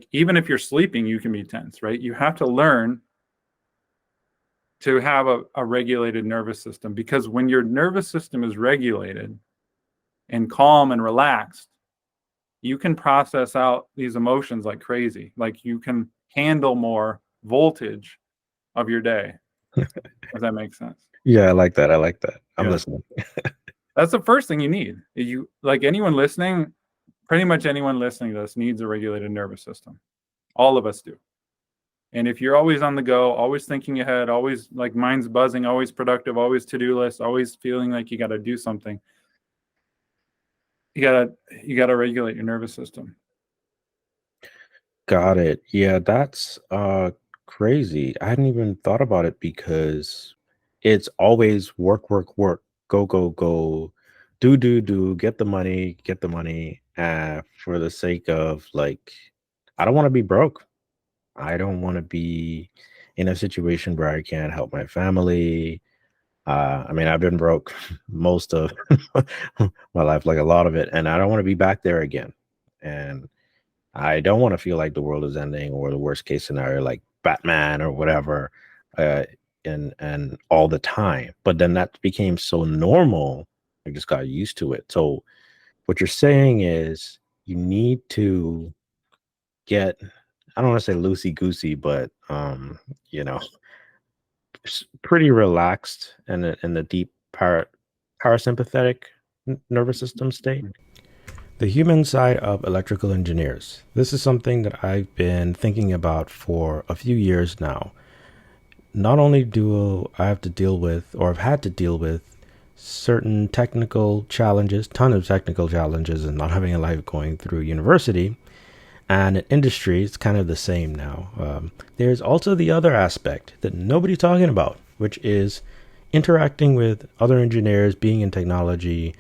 like even if you're sleeping, you can be tense, right? You have to learn to have a regulated nervous system, because when your nervous system is regulated and calm and relaxed, you can process out these emotions like crazy. Like you can handle more voltage of your day. Does that make sense? Yeah, I like that. I like that. I'm Yeah. listening. That's the first thing you need. You like anyone listening, pretty much anyone listening to this needs a regulated nervous system. All of us do. And if you're always on the go, always thinking ahead, always like mind's buzzing, always productive, always to-do list, always feeling like you got to do something, you got to regulate your nervous system. Got it. Yeah, that's crazy. I hadn't even thought about it because it's always work, work, work, go, go, go, do, get the money, for the sake of like, I don't want to be broke. I don't want to be in a situation where I can't help my family. I mean, I've been broke most of my life, like a lot of it, and I don't want to be back there again. And I don't want to feel like the world is ending or the worst case scenario, like Batman or whatever, uh, and all the time. But then that became so normal, I just got used to it. So what you're saying is you need to get, I don't want to say loosey goosey, but you know, pretty relaxed and in the deep parasympathetic nervous system state. The human side of electrical engineers. This is something that I've been thinking about for a few years now. Not only do I have to deal with, or I've had to deal with, certain technical challenges, ton of technical challenges, and not having a life going through university, and in industry, it's kind of the same now. There's also the other aspect that nobody's talking about, which is interacting with other engineers, being in technology,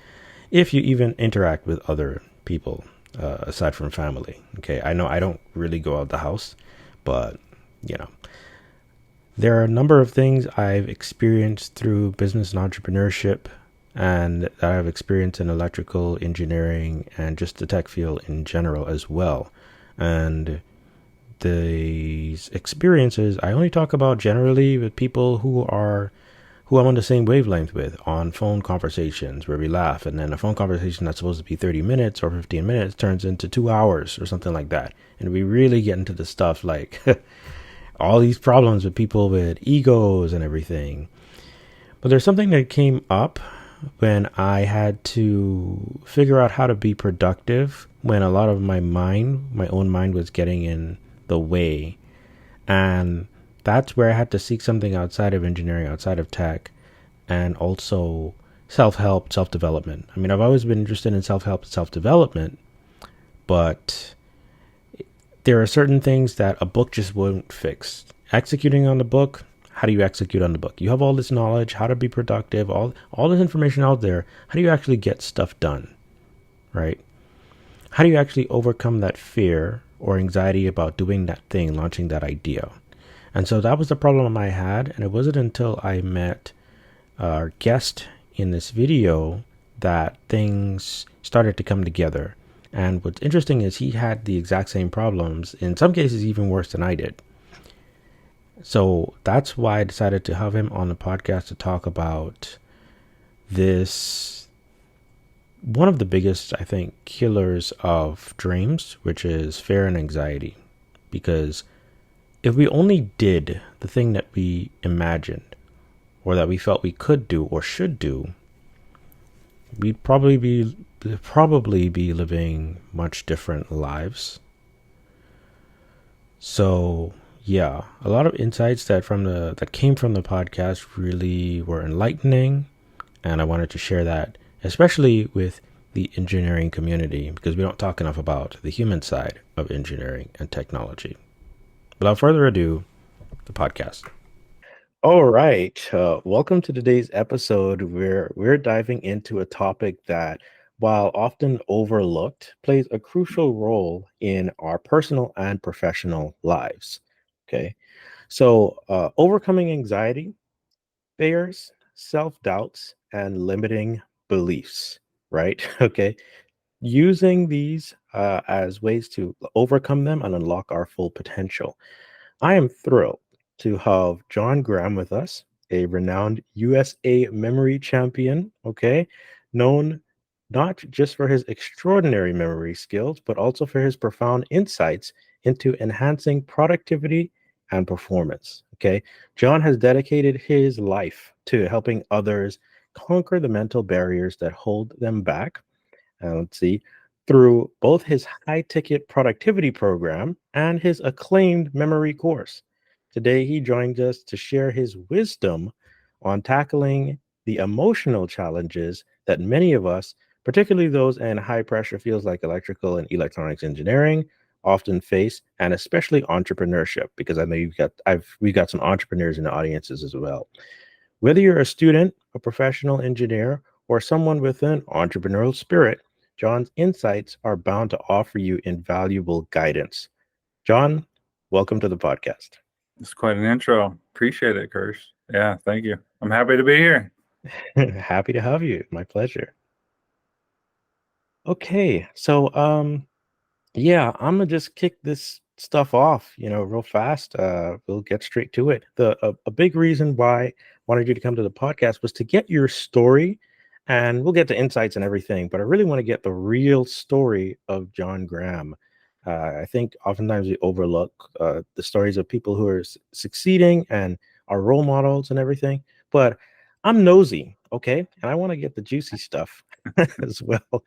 if you even interact with other people aside from family. Okay, I know I don't really go out the house, but you know, there are a number of things I've experienced through business and entrepreneurship, and that I've experienced in electrical engineering and just the tech field in general as well. And these experiences I only talk about generally with people who I'm on the same wavelength with, on phone conversations where we laugh, and then a phone conversation that's supposed to be 30 minutes or 15 minutes turns into 2 hours or something like that. And we really get into the stuff like all these problems with people with egos and everything. But there's something that came up when I had to figure out how to be productive when a lot of my own mind was getting in the way. And that's where I had to seek something outside of engineering, outside of tech, and also self-help, self-development. I mean, I've always been interested in self-help, self-development, but there are certain things that a book just won't fix. Executing on the book, how do you execute on the book? You have all this knowledge, how to be productive, all this information out there. How do you actually get stuff done, right? How do you actually overcome that fear or anxiety about doing that thing, launching that idea? And so that was the problem I had. And it wasn't until I met our guest in this video that things started to come together. And what's interesting is he had the exact same problems, in some cases even worse than I did. So that's why I decided to have him on the podcast to talk about this, one of the biggest, I think, killers of dreams, which is fear and anxiety. Because if we only did the thing that we imagined or that we felt we could do or should do, we'd probably be living much different lives. So yeah, a lot of insights that came from the podcast really were enlightening, and I wanted to share that, especially with the engineering community, because we don't talk enough about the human side of engineering and technology. Without further ado, the podcast. All right. Welcome to today's episode where we're diving into a topic that, while often overlooked, plays a crucial role in our personal and professional lives. Okay. So, overcoming anxiety, fears, self doubts, and limiting beliefs, right? Okay. using these as ways to overcome them and unlock our full potential. I am thrilled to have John Graham with us, a renowned USA memory champion, okay, known not just for his extraordinary memory skills, but also for his profound insights into enhancing productivity and performance. Okay. John has dedicated his life to helping others conquer the mental barriers that hold them back. Let's see, through both his high ticket productivity program and his acclaimed memory course. Today, he joins us to share his wisdom on tackling the emotional challenges that many of us, particularly those in high pressure fields like electrical and electronics engineering, often face, and especially entrepreneurship, because I know we've got some entrepreneurs in the audiences as well. Whether you're a student, a professional engineer, or someone with an entrepreneurial spirit, John's insights are bound to offer you invaluable guidance. John, welcome to the podcast. It's quite an intro. Appreciate it, Kirsch. Yeah, thank you. I'm happy to be here. Happy to have you. My pleasure. Okay, so yeah, I'm gonna just kick this stuff off, real fast. We'll get straight to it. A big reason why I wanted you to come to the podcast was to get your story, and we'll get to insights and everything. But I really want to get the real story of John Graham. I think oftentimes we overlook the stories of people who are succeeding and are role models and everything. But I'm nosy, okay, and I want to get the juicy stuff as well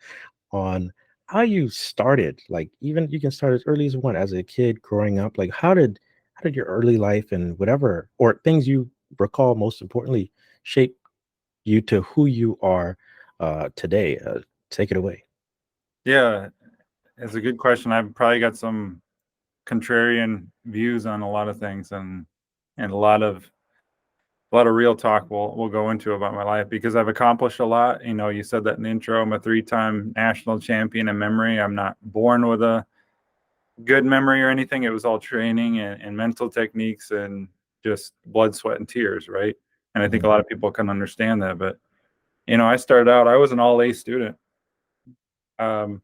on how you started. Like, even you can start as early as one, as a kid growing up. Like, how did your early life and whatever, or things you recall most importantly, shape you to who you are today? Take it away. Yeah, it's a good question. I've probably got some contrarian views on a lot of things, and a lot of real talk we'll go into about my life, because I've accomplished a lot. You said that in the intro. I'm a 3-time national champion in memory. I'm not born with a good memory or anything. It was all training and mental techniques and just blood, sweat, and tears, right? And I think a lot of people can understand that. But I started out. I was an all A student. Um,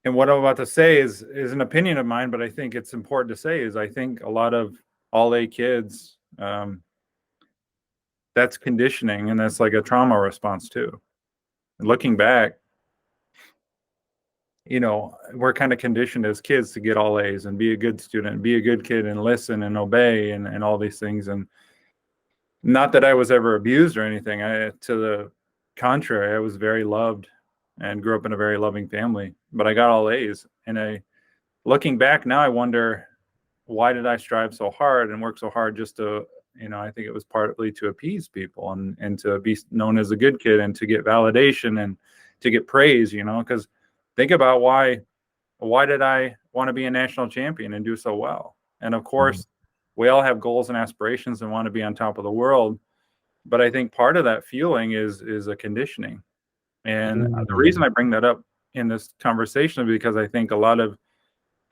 and what I'm about to say is an opinion of mine, but I think it's important to say is I think a lot of all A kids, that's conditioning, and that's like a trauma response too. And looking back, we're kind of conditioned as kids to get all A's and be a good student, be a good kid, and listen and obey and all these things. And not that I was ever abused or anything. To the contrary, I was very loved and grew up in a very loving family. But I got all A's, and looking back now, I wonder, why did I strive so hard and work so hard just to, I think it was partly to appease people and to be known as a good kid and to get validation and to get praise, because think about why did I want to be a national champion and do so well? And of course, we all have goals and aspirations and want to be on top of the world. But I think part of that feeling is a conditioning. And the reason I bring that up in this conversation is because I think a lot of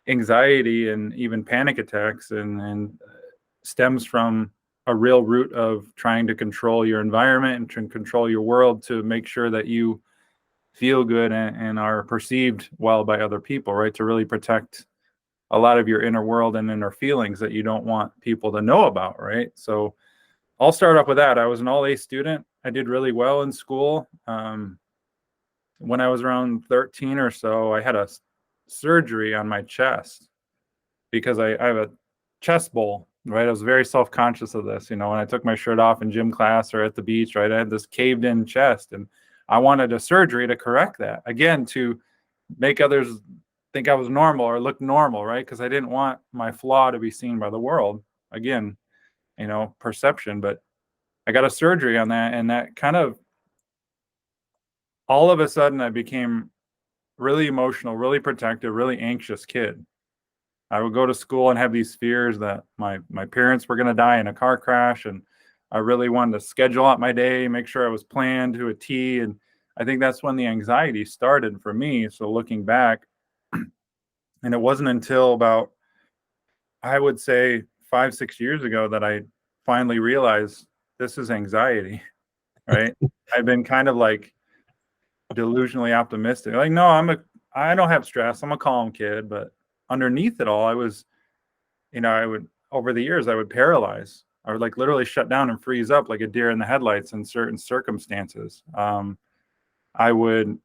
anxiety and even panic attacks and stems from a real root of trying to control your environment and to control your world to make sure that you feel good and are perceived well by other people, right? To really protect a lot of your inner world and inner feelings that you don't want people to know about, right? So I'll start off with that. I was an all A student. I did really well in school. When I was around 13 or so, I had a surgery on my chest because I have a chest bowl, right? I was very self-conscious of this. When I took my shirt off in gym class or at the beach, right? I had this caved in chest, and I wanted a surgery to correct that, again, to make others think I was normal or look normal, right? Because I didn't want my flaw to be seen by the world. Again, perception. But I got a surgery on that, and that kind of, all of a sudden, I became really emotional, really protective, really anxious kid. I would go to school and have these fears that my parents were going to die in a car crash, and I really wanted to schedule out my day, make sure I was planned to a T. And I think that's when the anxiety started for me. So looking back, and it wasn't until about, I would say, 5-6 years ago that I finally realized this is anxiety, right? I've been kind of like delusionally optimistic. Like, no, I don't have stress. I'm a calm kid. But underneath it all, I was, I would, over the years, I would paralyze. I would like literally shut down and freeze up like a deer in the headlights in certain circumstances. I would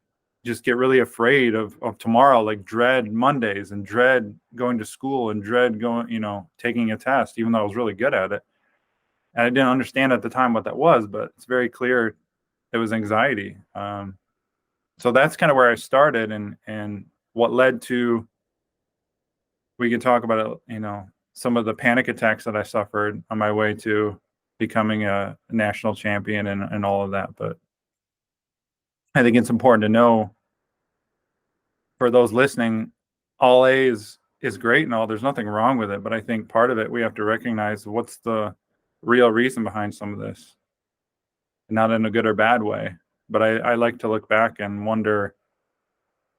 just get really afraid of tomorrow, like dread Mondays and dread going to school and dread going, taking a test, even though I was really good at it. And I didn't understand at the time what that was, but it's very clear it was anxiety. So that's kind of where I started, and what led to, we can talk about it, some of the panic attacks that I suffered on my way to becoming a national champion and all of that. But I think it's important to know, for those listening, all A's is great and all. There's nothing wrong with it. But I think part of it, we have to recognize what's the real reason behind some of this, not in a good or bad way. But I like to look back and wonder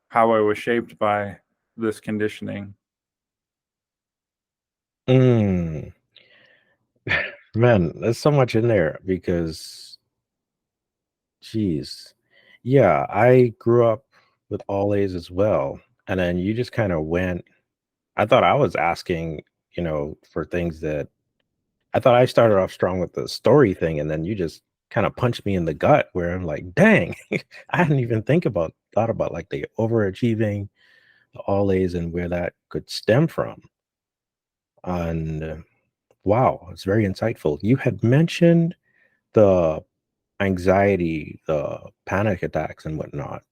how I was shaped by this conditioning. Mm. Man, there's so much in there because, geez, yeah, I grew up with all A's as well. And then you just kind of went, I thought I was asking, for things that I thought I started off strong with the story thing. And then you just kind of punched me in the gut where I'm like, dang, I hadn't even thought about like the overachieving, the all A's and where that could stem from. And wow, it's very insightful. You had mentioned the anxiety, the panic attacks and whatnot.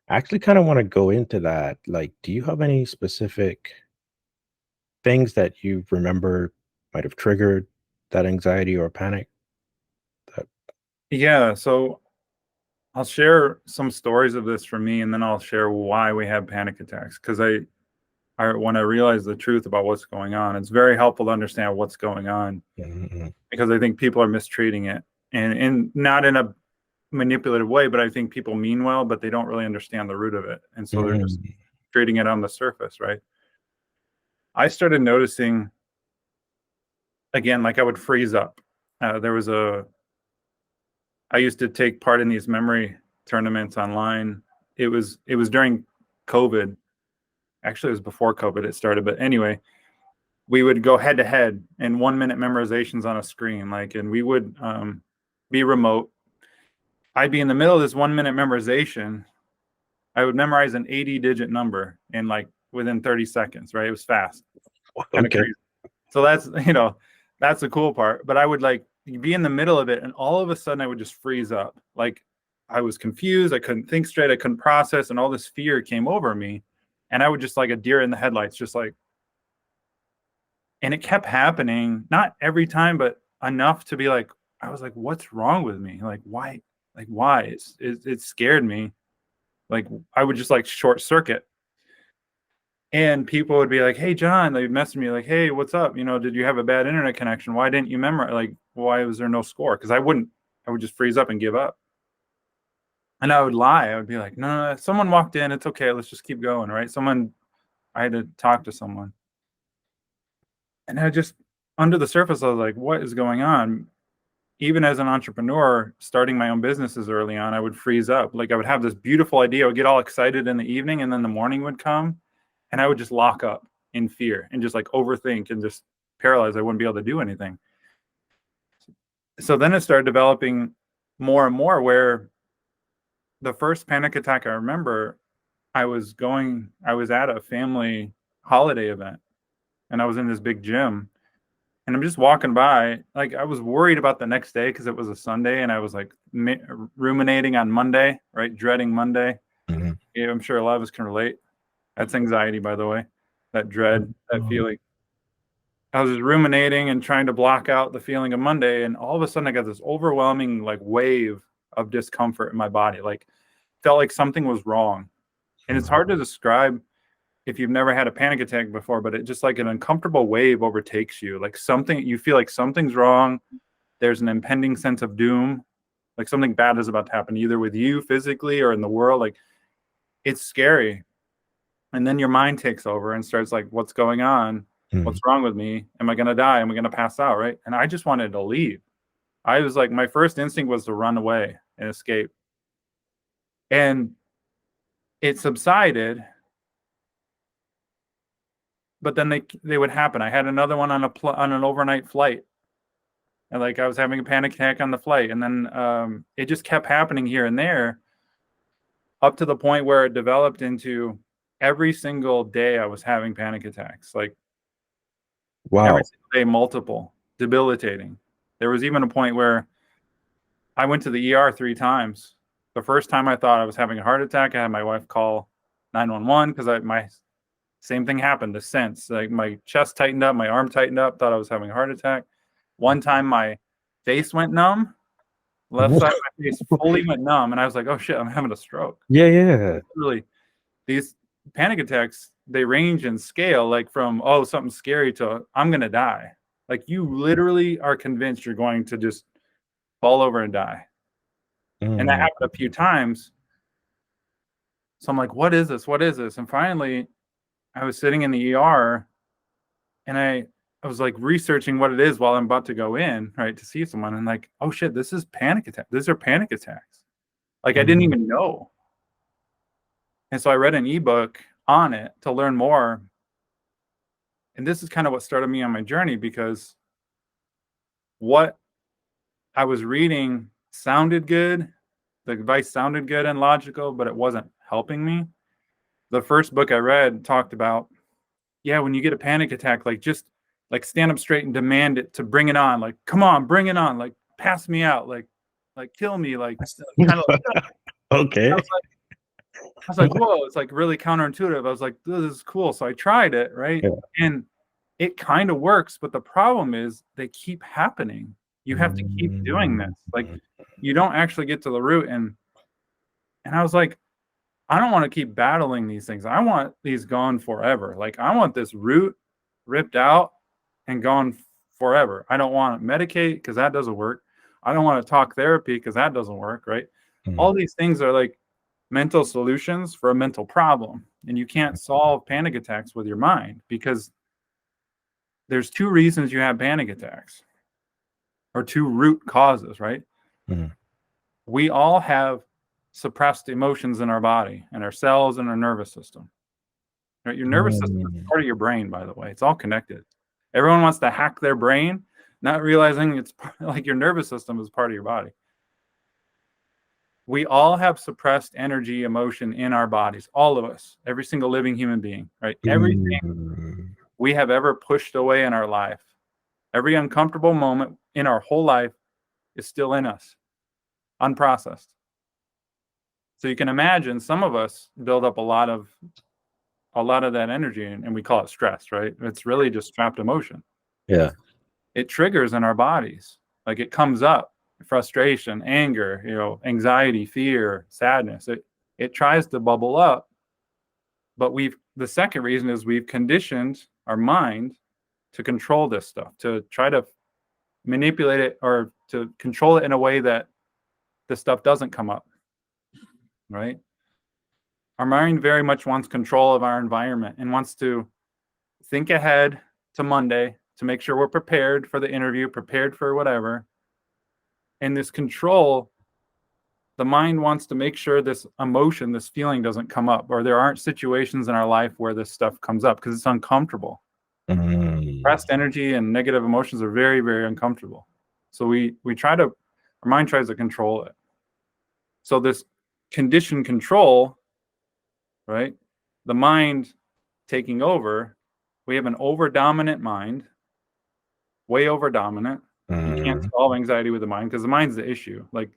I actually kind of want to go into that. Like, do you have any specific things that you remember might have triggered that anxiety or panic? That Yeah, so I'll share some stories of this for me, and then I'll share why we have panic attacks. Because when I realize the truth about what's going on, it's very helpful to understand what's going on, Mhm. because I think people are mistreating it, and not in a manipulative way, but I think people mean well, but they don't really understand the root of it, and so they're just Mm. treating it on the surface, right? I started noticing, again, like I would freeze up. There was I used to take part in these memory tournaments online. It was during COVID. Actually, it was before COVID it started, but anyway, we would go head to head in 1 minute memorizations on a screen, and we would be remote. I'd be in the middle of this 1 minute memorization. I would memorize an 80-digit number in like within 30 seconds, right? It was fast, kind of Okay. crazy. So that's the cool part. But I would like be in the middle of it, and all of a sudden I would just freeze up. Like I was confused, I couldn't think straight, I couldn't process, and all this fear came over me. And I would just like a deer in the headlights, just like, and it kept happening, not every time, but enough to be like, I was like, what's wrong with me? Like, why? Like, why? It scared me. Like, I would just like short circuit. And people would be like, hey, John, they'd message me like, hey, what's up? Did you have a bad internet connection? Why didn't you memorize? Like, why was there no score? Because I would just freeze up and give up. And I would lie. I would be like, no, someone walked in. It's okay. Let's just keep going, right? I had to talk to someone. And I just, under the surface, I was like, what is going on? Even as an entrepreneur, starting my own businesses early on, I would freeze up. Like I would have this beautiful idea. I would get all excited in the evening, and then the morning would come, and I would just lock up in fear and just like overthink and just paralyze. I wouldn't be able to do anything. So then it started developing more and more, where the first panic attack I remember, I was at a family holiday event, and I was in this big gym, and I'm just walking by. Like I was worried about the next day because it was a Sunday, and I was like ruminating on Monday, right? Dreading Monday. Mhm. Yeah, I'm sure a lot of us can relate. That's anxiety, by the way, that dread, that Um, feeling. I was just ruminating and trying to block out the feeling of Monday, and all of a sudden I got this overwhelming like wave of discomfort in my body. Like felt like something was wrong. And it's hard to describe if you've never had a panic attack before, but it just like an uncomfortable wave overtakes you. Like something, you feel like something's wrong. There's an impending sense of doom, like something bad is about to happen, either with you physically or in the world. Like it's scary. And then your mind takes over and starts like, what's going on? mhm. What's wrong with me? Am I going to die? Am I going to pass out? Right. And I just wanted to leave. I was like, my first instinct was to run away and escape. And it subsided, but then they would happen. I had another one on an overnight flight, and like I was having a panic attack on the flight, and then it just kept happening here and there, up to the point where it developed into every single day I was having panic attacks, like every Wow. single day, multiple, debilitating. There was even a point where I went to the ER 3 times. The first time I thought I was having a heart attack, I had my wife call 911 because my same thing happened. The sense, like my chest tightened up, my arm tightened up, thought I was having a heart attack. One time my face went numb, left side of my face fully went numb, and I was like, oh shit, I'm having a stroke. Yeah, yeah. Really, these panic attacks, they range in scale, like from, oh, something scary to I'm gonna die. Like you literally are convinced you're going to just fall over and die. And that happened a few times. So I'm like, what is this? What is this? And finally, I was sitting in the ER, and I was like researching what it is while I'm about to go in, right, to see someone. And like, oh shit, this is panic attack. These are panic attacks. Like I didn't even know. And so I read an ebook on it to learn more. And this is kind of what started me on my journey, because what I was reading sounded good. The advice sounded good and logical, but it wasn't helping me. The first book I read talked about, yeah, when you get a panic attack, like just like stand up straight and demand it to bring it on. Like, come on, bring it on. Like, pass me out. Like kill me. Like, kind of like, Okay. I was like, whoa, it's like really counterintuitive. I was like, this is cool. So I tried it, right? Yeah. And it kind of works, but the problem is they keep happening. You have to keep doing this. Like you don't actually get to the root. And I was like, I don't want to keep battling these things. I want these gone forever. Like I want this root ripped out and gone forever. I don't want to medicate because that doesn't work. I don't want to talk therapy because that doesn't work, right? All these things are like mental solutions for a mental problem. And you can't solve panic attacks with your mind, because there's 2 reasons you have panic attacks, or 2 root causes, right? We all have suppressed emotions in our body and our cells and our nervous system. Right? Your nervous system is part of your brain, by the way. It's all connected. Everyone wants to hack their brain, not realizing it's like your nervous system is part of your body. We all have suppressed energy, emotion in our bodies, all of us, every single living human being, right? Everything we have ever pushed away in our life, every uncomfortable moment in our whole life is still in us, unprocessed. So you can imagine some of us build up a lot of that energy, and we call it stress, right? It's really just trapped emotion. Yeah. It triggers in our bodies. Like it comes up, frustration, anger, anxiety, fear, sadness. It tries to bubble up, but the second reason is we've conditioned our mind to control this stuff, to try to manipulate it or to control it in a way that this stuff doesn't come up, right? Our mind very much wants control of our environment and wants to think ahead to Monday to make sure we're prepared for the interview, prepared for whatever. And this control, the mind wants to make sure this emotion, this feeling doesn't come up, or there aren't situations in our life where this stuff comes up because it's uncomfortable. Suppressed energy and negative emotions are very, very uncomfortable. So our mind tries to control it. So this conditioned control, right? The mind taking over, we have an over-dominant mind, way over-dominant. You can't solve anxiety with the mind because the mind's the issue. Like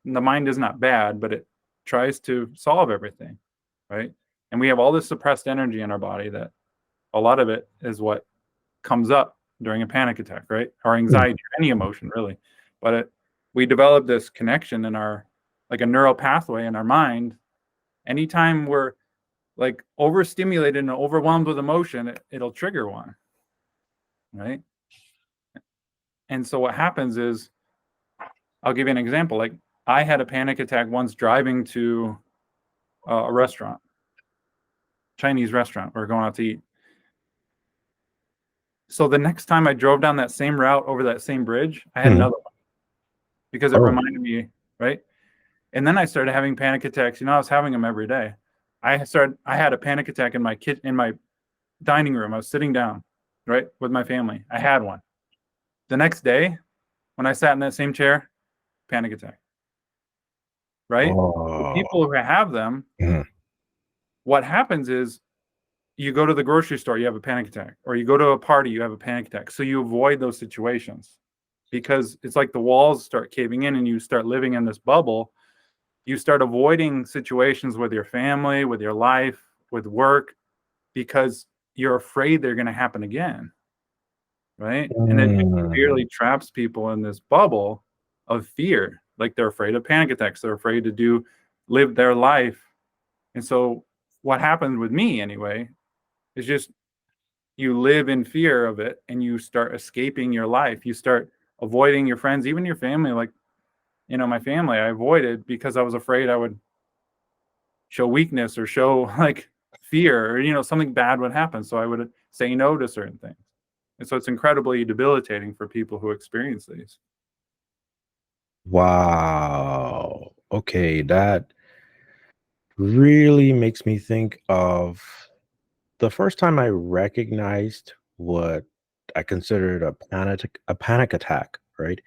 the mind is not bad, but it tries to solve everything, right? And we have all this suppressed energy in our body that a lot of it is what comes up during a panic attack, right? Or anxiety, or any emotion really. But we develop this connection in like a neural pathway in our mind. Anytime we're like overstimulated and overwhelmed with emotion, it'll trigger one, right? And so what happens is, I'll give you an example. Like I had a panic attack once driving to a restaurant, Chinese restaurant. We were going out to eat. So the next time I drove down that same route over that same bridge, I had another one because it reminded me, right? And then I started having panic attacks. I was having them every day. I had a panic attack in my dining room. I was sitting down, right, with my family. I had one. The next day, when I sat in that same chair, panic attack, right? The Oh. people who have them, Mhm. what happens is you go to the grocery store, you have a panic attack, or you go to a party, you have a panic attack. So you avoid those situations because it's like the walls start caving in and you start living in this bubble. You start avoiding situations with your family, with your life, with work, because you're afraid they're going to happen again. Right. And it just Mm. severely traps people in this bubble of fear. Like they're afraid of panic attacks. They're afraid to live their life. And so what happened with me anyway is just you live in fear of it and you start escaping your life. You start avoiding your friends, even your family. Like, my family I avoided because I was afraid I would show weakness or show like fear, or something bad would happen, so I would say no to certain things. And so it's incredibly debilitating for people who experience these. Wow. Okay, that really makes me think of the first time I recognized what I considered a panic attack, right?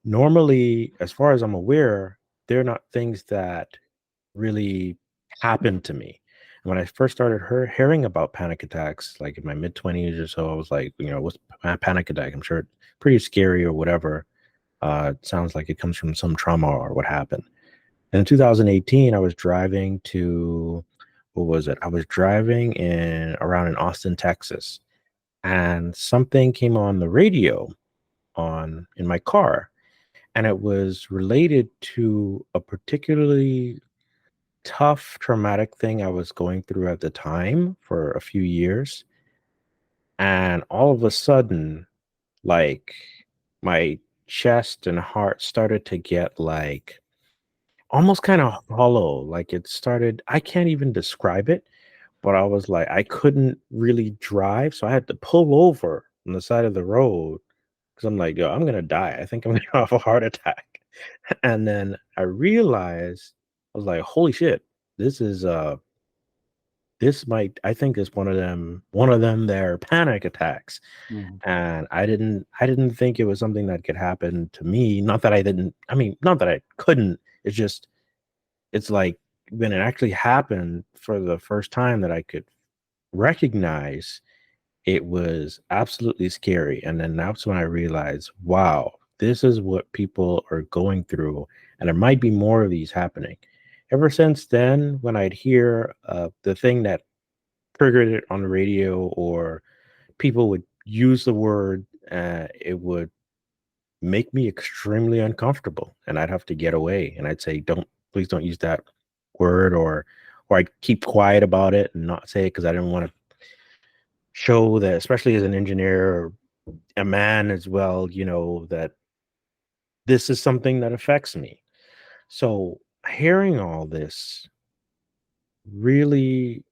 Normally, as far as I'm aware, they're not things that really happened to me. When I first started hearing about panic attacks, like in my mid 20s or so, I was like, what's a panic attack? I'm sure it's pretty scary or whatever. It sounds like it comes from some trauma or what happened. And in 2018, I was driving to, what was it? I was driving around in Austin, Texas, and something came on the radio in my car, and it was related to a particularly tough traumatic thing I was going through at the time for a few years. And all of a sudden, like, my chest and heart started to get like almost kind of hollow. Like it started, I can't even describe it, but I was like, I couldn't really drive. So I had to pull over on the side of the road because I'm like, yo, I'm going to die. I think I'm going to have a heart attack. And then I realized, I was like, holy shit, this is, this might, I think is one of them, their panic attacks. Mhm. And I didn't think it was something that could happen to me. Not that I didn't, I mean, not that I couldn't. It's just, it's like when it actually happened for the first time that I could recognize, it was absolutely scary. And then that's when I realized, wow, this is what people are going through. And there might be more of these happening. Ever since then, when I'd hear the thing that triggered it on the radio, or people would use the word, it would make me extremely uncomfortable, and I'd have to get away. And I'd say, "Don't, please, don't use that word," or I'd keep quiet about it and not say it because I didn't want to show that, especially as an engineer or a man as well, that this is something that affects me. So hearing all this really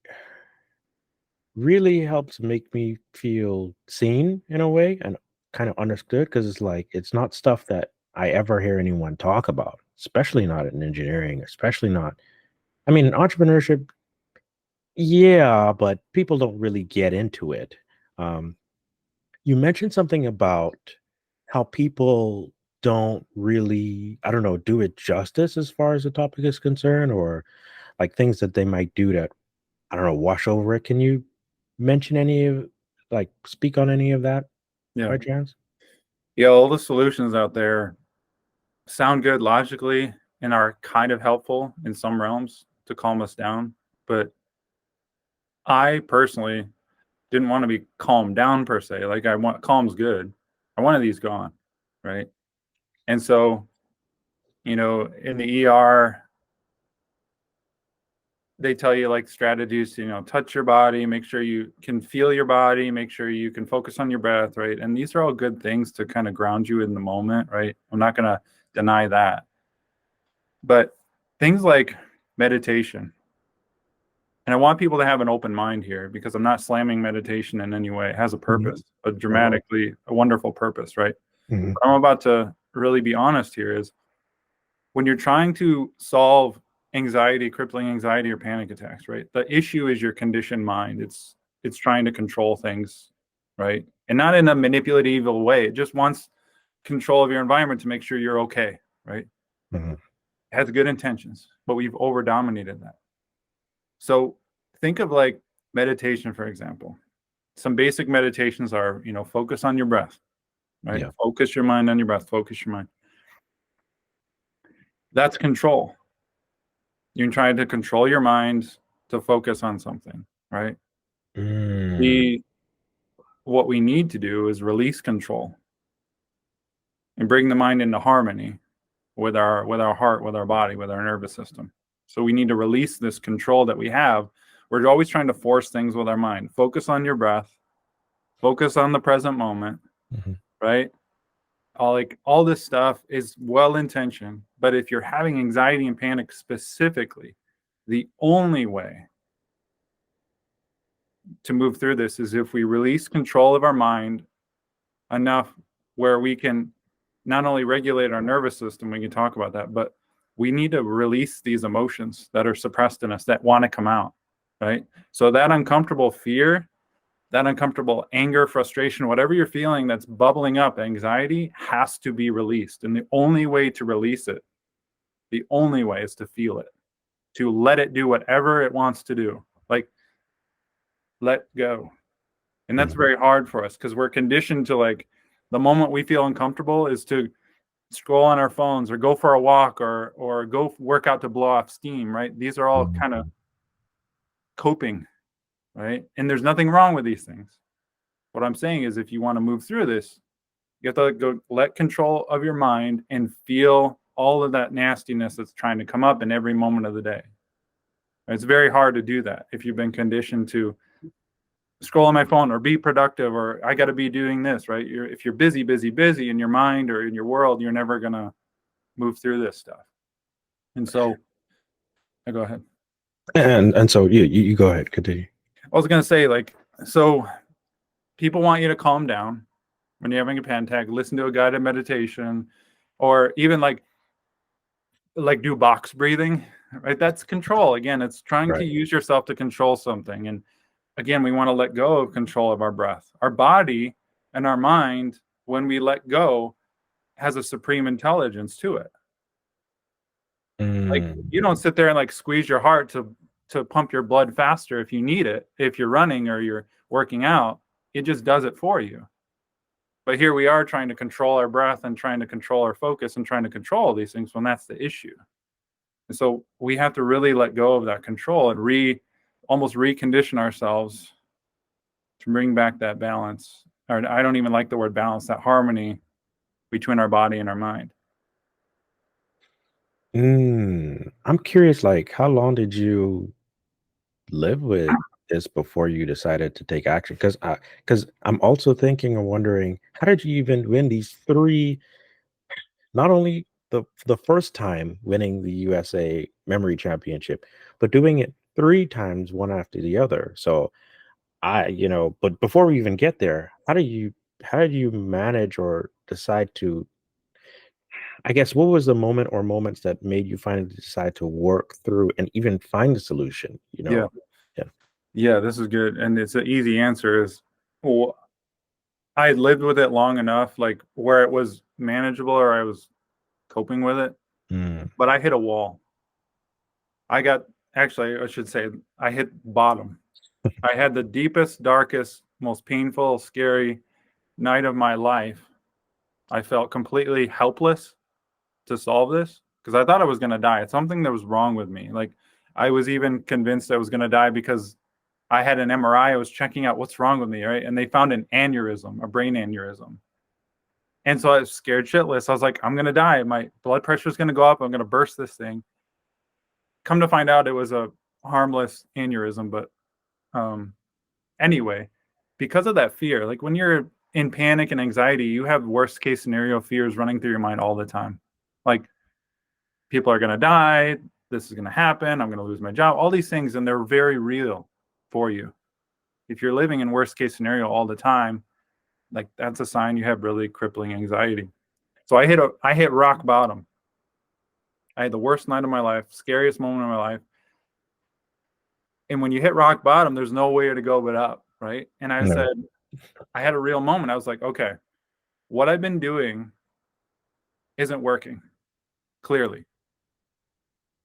really helps make me feel seen in a way and kind of understood, because it's like it's not stuff that I ever hear anyone talk about, especially not in engineering, especially not, I mean, in entrepreneurship, yeah, but people don't really get into it. Um, you mentioned something about how people don't really, I don't know, do it justice as far as the topic is concerned, or like things that they might do that, I don't know, wash over it. Can you mention any of, like, speak on any of that Yeah. by chance? Yeah. All the solutions out there sound good logically and are kind of helpful in some realms to calm us down. But I personally didn't want to be calmed down per se. Like calm's good. I wanted these gone. Right. And so, in the ER, they tell you like strategies to, touch your body, make sure you can feel your body, make sure you can focus on your breath, right? And these are all good things to kind of ground you in the moment, right? I'm not going to deny that. But things like meditation, and I want people to have an open mind here because I'm not slamming meditation in any way. It has a Mhm. purpose, a Right. dramatically, a wonderful purpose, right? Mhm. What I'm about to really be honest here is when you're trying to solve anxiety, crippling anxiety or panic attacks, right? The issue is your conditioned mind. It's trying to control things, right? And not in a manipulative evil way. It just wants control of your environment to make sure you're okay, right? Mhm. It has good intentions, but we've over dominated that. So think of like meditation, for example. Some basic meditations are, focus on your breath, right? Yeah. Focus your mind on your breath, focus your mind. That's control. You're trying to control your mind to focus on something, right? Mm. What we need to do is release control and bring the mind into harmony with our heart, with our body, with our nervous system. So we need to release this control that we have. We're always trying to force things with our mind. Focus on your breath, focus on the present moment, Mhm. right? All this stuff is well intentioned, but if you're having anxiety and panic specifically, the only way to move through this is if we release control of our mind enough where we can not only regulate our nervous system, we can talk about that, but we need to release these emotions that are suppressed in us that want to come out, right? So that uncomfortable fear, that uncomfortable anger, frustration, whatever you're feeling that's bubbling up, anxiety has to be released. And the only way to release it, the only way is to feel it, to let it do whatever it wants to do. Like, let go. And that's Mhm. very hard for us because we're conditioned to like the moment we feel uncomfortable is to scroll on our phones or go for a walk or go work out to blow off steam, right? These are all kind of Mhm. coping, right? And there's nothing wrong with these things. What I'm saying is if you want to move through this, you have to go let control of your mind and feel all of that nastiness that's trying to come up in every moment of the day. It's very hard to do that if you've been conditioned to scroll on my phone or be productive or I got to be doing this, right? If you're busy, busy, busy in your mind or in your world, you're never going to move through this stuff. And so, go ahead. And so you go ahead, continue. I was going to say, so people want you to calm down when you're having a panic attack, listen to a guided meditation, or even like do box breathing, right? That's control. Again, it's trying to Right. use yourself to control something. And again, we want to let go of control of our breath. Our body and our mind, when we let go, has a supreme intelligence to it. Like you don't Mm. sit there and like squeeze your heart to pump your blood faster if you need it. If you're running or you're working out, it just does it for you. But here we are trying to control our breath and trying to control our focus and trying to control these things when that's the issue. And so we have to really let go of that control and almost recondition ourselves to bring back that balance. Or I don't even like the word balance, that harmony between our body and our mind. I'm curious, like, how long did you live with this before you decided to take action? Because I'm also thinking and wondering, how did you even win these three? Not only the first time winning the USA Memory Championship, but doing it three times, one after the other. So but before we even get there, how did you manage or decide to? I guess what was the moment or moments that made you finally decide to work through and even find a solution? Yeah. Yeah. Yeah, this is good. And it's an easy answer is, well, I had lived with it long enough, like where it was manageable or I was coping with it, Mm. but I hit a wall. Actually, I should say, I hit bottom. I had the deepest, darkest, most painful, scary night of my life. I felt completely helpless to solve this because I thought I was going to die. It's something that was wrong with me. Like I was even convinced I was going to die because I had an MRI. I was checking out what's wrong with me, right? And they found an aneurysm, a brain aneurysm. And so I was scared shitless. I was like, I'm going to die. My blood pressure is going to go up. I'm going to burst this thing. Come to find out it was a harmless aneurysm. But anyway, because of that fear, like when you're in panic and anxiety, you have worst case scenario fears running through your mind all the time. Like people are going to die. This is going to happen. I'm going to lose my job, all these things. And they're very real for you. If you're living in worst case scenario all the time, like that's a sign you have really crippling anxiety. So I hit rock bottom. I had the worst night of my life, scariest moment of my life. And when you hit rock bottom, there's nowhere to go but up, right? And I said, I had a real moment. I was like, okay, what I've been doing isn't working, clearly.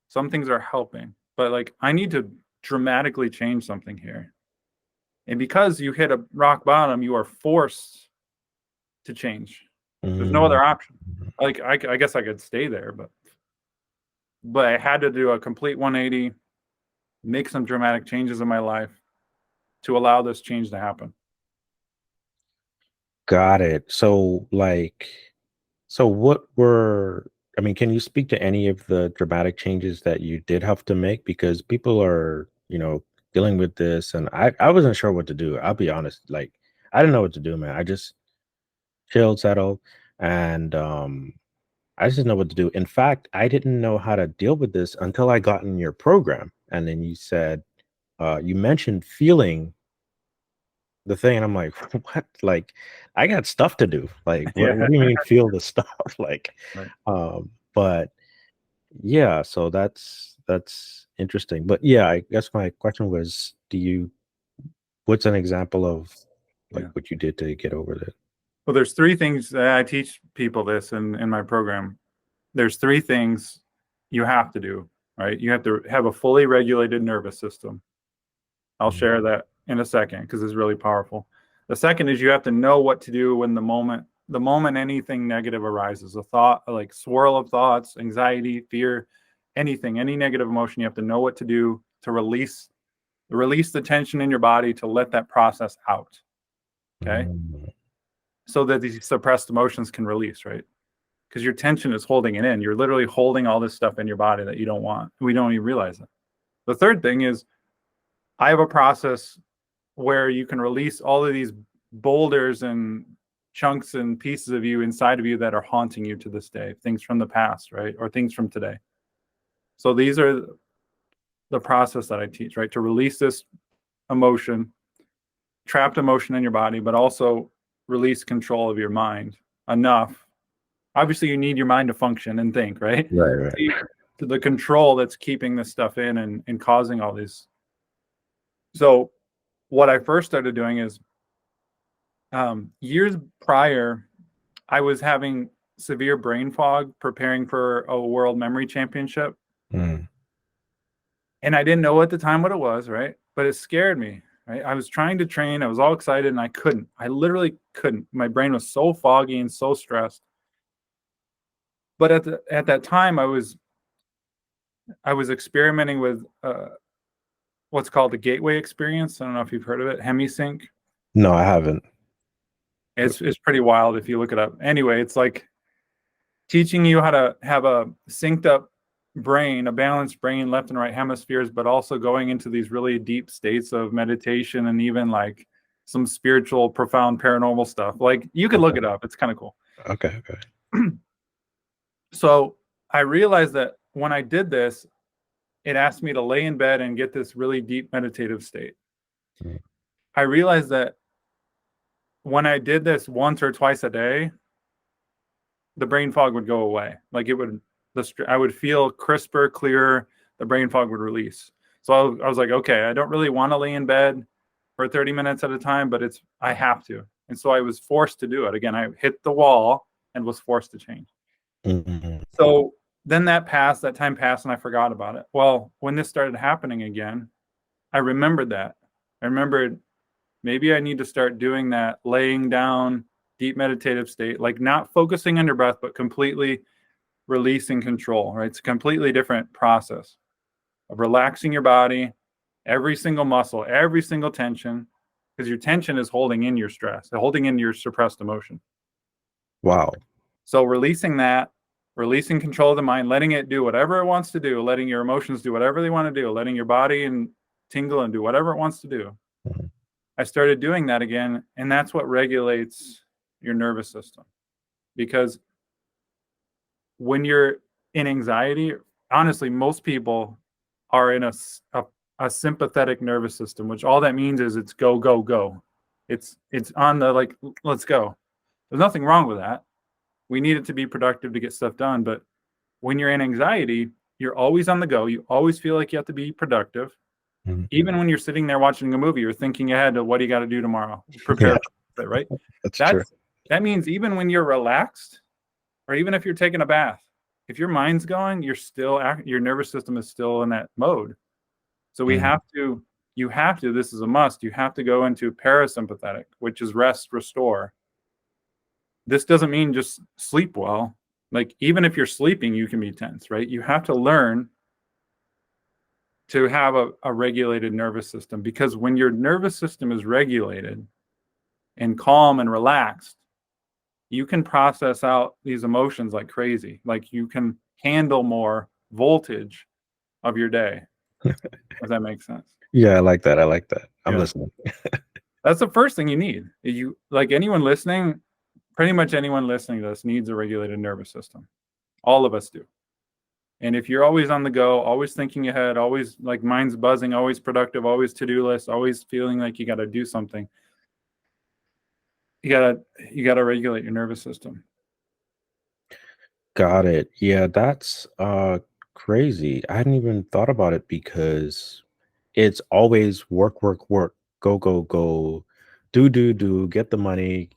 Some things are helping, but like I need to dramatically change something here. And because you hit a rock bottom, you are forced to change. There's no other option. Like I guess I could stay there, but I had to do a complete 180, make some dramatic changes in my life to allow this change to happen. Got it. So, like, so what were, I mean, can you speak to any of the dramatic changes that you did have to make? Because people are, dealing with this, and I wasn't sure what to do. I'll be honest. Like, I didn't know what to do, man. I just chilled, settled, and I just didn't know what to do. In fact, I didn't know how to deal with this until I got in your program. And then you said, you mentioned feeling the thing, and I'm like, what? Like, I got stuff to do. Like, Yeah. what do you mean feel the stuff? Like, Right. but yeah, so that's interesting. But yeah, I guess my question was, what's an example of like Yeah. what you did to get over that? Well, there's three things that I teach people this in my program. There's three things you have to do, right? You have to have a fully regulated nervous system. I'll share that in a second because it's really powerful. The second is you have to know what to do when the moment anything negative arises, a thought, like swirl of thoughts, anxiety, fear, anything, any negative emotion, you have to know what to do to release the tension in your body to let that process out. Okay. So that these suppressed emotions can release, right? Because your tension is holding it in. You're literally holding all this stuff in your body that you don't want. We don't even realize it. The third thing is I have a process where you can release all of these boulders and chunks and pieces of you inside of you that are haunting you to this day, things from the past, right? Or things from today. So these are the process that I teach, right? To release this emotion, trapped emotion in your body, but also release control of your mind enough. Obviously, you need your mind to function and think, right? Right. To the control that's keeping this stuff in and causing all these. So what I first started doing is years prior, I was having severe brain fog preparing for a world memory championship. Mm. And I didn't know at the time what it was, right? But it scared me, right? I was trying to train. I was all excited and I couldn't. I literally couldn't. My brain was so foggy and so stressed. But at that time, I was experimenting with what's called the gateway experience. I don't know if you've heard of it, hemisync. No, I haven't. It's pretty wild if you look it up. Anyway, it's like teaching you how to have a synced up brain, a balanced brain, left and right hemispheres, but also going into these really deep states of meditation and even like some spiritual, profound paranormal stuff. Like you could look it up. It's kind of cool. Okay. So I realized that when I did this, it asked me to lay in bed and get this really deep meditative state. Mm. I realized that when I did this once or twice a day, the brain fog would go away. Like I would feel crisper, clearer. The brain fog would release. So I was like, okay, I don't really want to lay in bed for 30 minutes at a time, but I have to. And so I was forced to do it. Again, I hit the wall and was forced to change. Mm-hmm. So then that time passed and I forgot about it. Well, when this started happening again, I remembered that. I remembered maybe I need to start doing that, laying down, deep meditative state, like not focusing on your breath, but completely releasing control, right? It's a completely different process of relaxing your body, every single muscle, every single tension, because your tension is holding in your stress, holding in your suppressed emotion. Wow. So releasing that, releasing control of the mind, letting it do whatever it wants to do, letting your emotions do whatever they want to do, letting your body and tingle and do whatever it wants to do. Mm-hmm. I started doing that again, and that's what regulates your nervous system. Because when you're in anxiety, honestly, most people are in a sympathetic nervous system, which all that means is it's go, go, go. It's on the like, let's go. There's nothing wrong with that. We need it to be productive to get stuff done. But when you're in anxiety, you're always on the go. You always feel like you have to be productive. Mhm. Even when you're sitting there watching a movie, you're thinking ahead of what do you got to do tomorrow. Prepare Yeah, for it, right? that's true. That means even when you're relaxed, or even if you're taking a bath, if your mind's going, your nervous system is still in that mode. So Mm. this is a must. You have to go into parasympathetic, which is rest, restore. This doesn't mean just sleep well. Like even if you're sleeping, you can be tense, right? You have to learn to have a regulated nervous system, because when your nervous system is regulated and calm and relaxed, you can process out these emotions like crazy. Like you can handle more voltage of your day. Does that make sense? Yeah, I like that. I like that. I'm Yeah. listening. That's the first thing you need. You like anyone listening, pretty much anyone listening to this needs a regulated nervous system. All of us do. And if you're always on the go, always thinking ahead, always like mind's buzzing, always productive, always to-do list, always feeling like you got to do something, you got to regulate your nervous system. Got it. Yeah, that's crazy. I hadn't even thought about it because it's always work, work, work, go, go, go, do, get the money,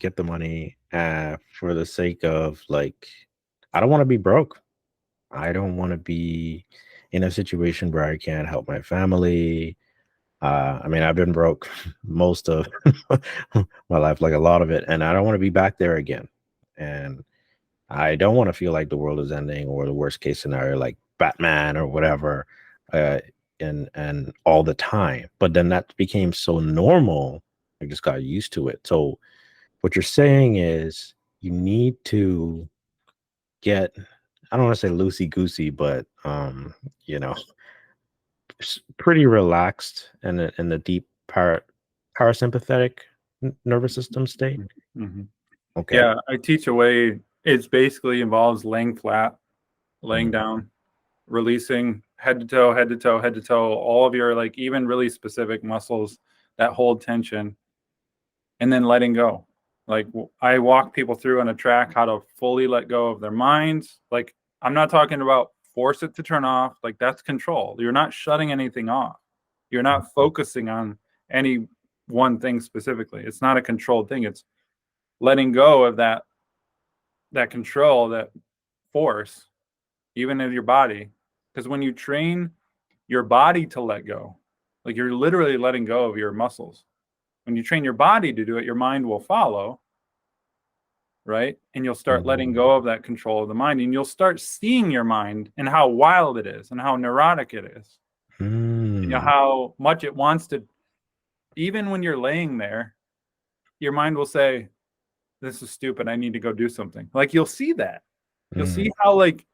for the sake of like, I don't want to be broke. I don't want to be in a situation where I can't help my family. I mean, I've been broke most of my life, like a lot of it, and I don't want to be back there again. And I don't want to feel like the world is ending or the worst case scenario, like Batman or whatever, uh, and all the time. But then that became so normal, I just got used to it. So what you're saying is you need to get, I don't want to say loosey goosey, but you know, pretty relaxed and in the deep parasympathetic nervous system state. Mm-hmm. Okay. Yeah, I teach a way. It basically involves laying flat, laying Mm. down, releasing head to toe, head to toe, head to toe, all of your like even really specific muscles that hold tension, and then letting go. Like I walk people through on a track how to fully let go of their minds. Like I'm not talking about force it to turn off. Like that's control. You're not shutting anything off. You're not focusing on any one thing specifically. It's not a controlled thing. It's letting go of that control, that force, even in your body. Because when you train your body to let go, like you're literally letting go of your muscles. When you train your body to do it, your mind will follow, right? And you'll start letting Mm. go of that control of the mind, and you'll start seeing your mind and how wild it is and how neurotic it is. You know, Mm. how much it wants to, even when you're laying there, your mind will say, this is stupid. I need to go do something. Like you'll see that. You'll Mm. see how like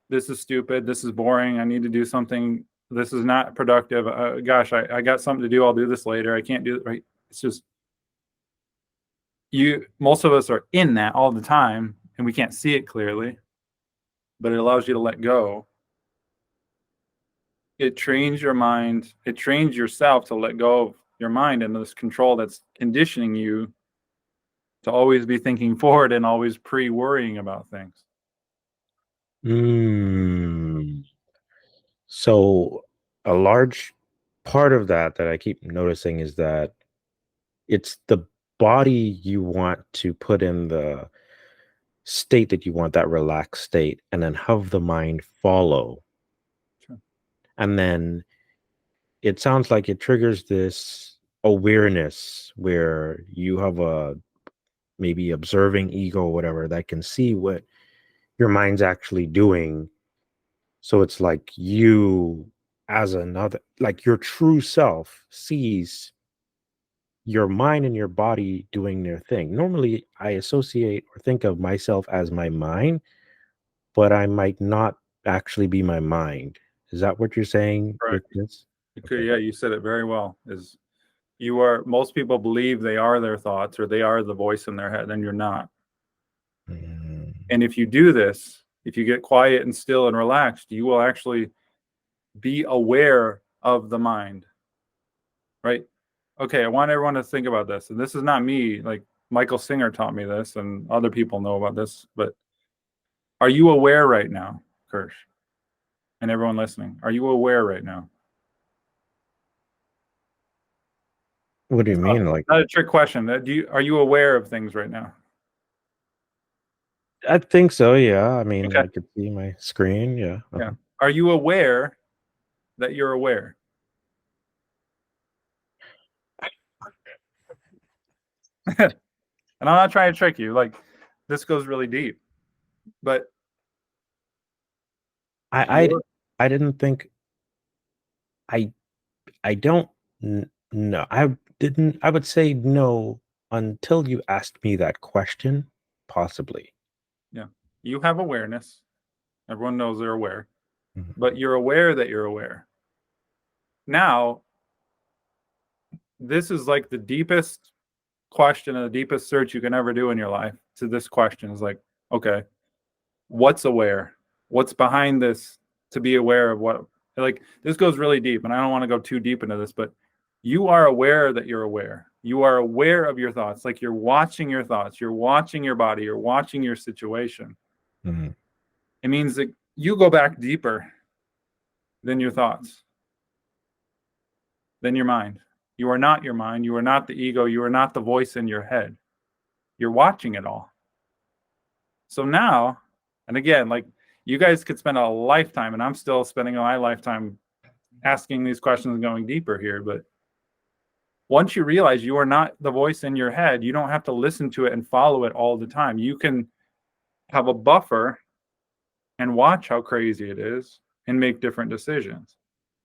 this is stupid. This is boring. I need to do something. This is not productive. Gosh, I got something to do. I'll do this later. I can't do it. Right. It's just most of us are in that all the time and we can't see it clearly, but it allows you to let go. It trains your mind. It trains yourself to let go of your mind and this control that's conditioning you to always be thinking forward and always pre-worrying about things. Mm. So a large part of that I keep noticing is that it's the body you want to put in the state that you want, that relaxed state, and then have the mind follow. Sure. And then it sounds like it triggers this awareness where you have a maybe observing ego or whatever that can see what your mind's actually doing. So it's like you, as another, like your true self, sees your mind and your body doing their thing. Normally, I associate or think of myself as my mind, but I might not actually be my mind. Is that what you're saying with Correct. this? Okay. Yeah, you said it very well. Is most people believe they are their thoughts or they are the voice in their head, and you're not. Mm. And if you do this, if you get quiet and still and relaxed, you will actually be aware of the mind, right? Okay, I want everyone to think about this. And this is not me, like Michael Singer taught me this, and other people know about this, but Are you aware right now, Kirsch? And everyone listening, are you aware right now? What do you mean? Like, Not a trick question. Are you aware of things right now? I think so. Yeah. I mean, Okay. I could see my screen. Yeah. Yeah. Are you aware that you're aware? And I'm not trying to trick you. Like, this goes really deep, but I you're, I didn't think I I don't no. I didn't. I would say no until you asked me that question. Possibly. yeah, you have awareness. Everyone knows they're aware, Mhm. but you're aware that you're aware. Now, this is like the deepest question and the deepest search you can ever do in your life. To this question is like, okay, what's aware? What's behind this to be aware of what? Like, this goes really deep, and I don't want to go too deep into this, but you are aware that you're aware. You are aware of your thoughts. Like, you're watching your thoughts, you're watching your body, you're watching your situation. Mhm. It means that you go back deeper than your thoughts, than your mind. You are not your mind. You are not the ego. You are not the voice in your head. You're watching it all. So now, and again, like, you guys could spend a lifetime, and I'm still spending my lifetime asking these questions and going deeper here. But once you realize you are not the voice in your head, you don't have to listen to it and follow it all the time. You can have a buffer and watch how crazy it is and make different decisions.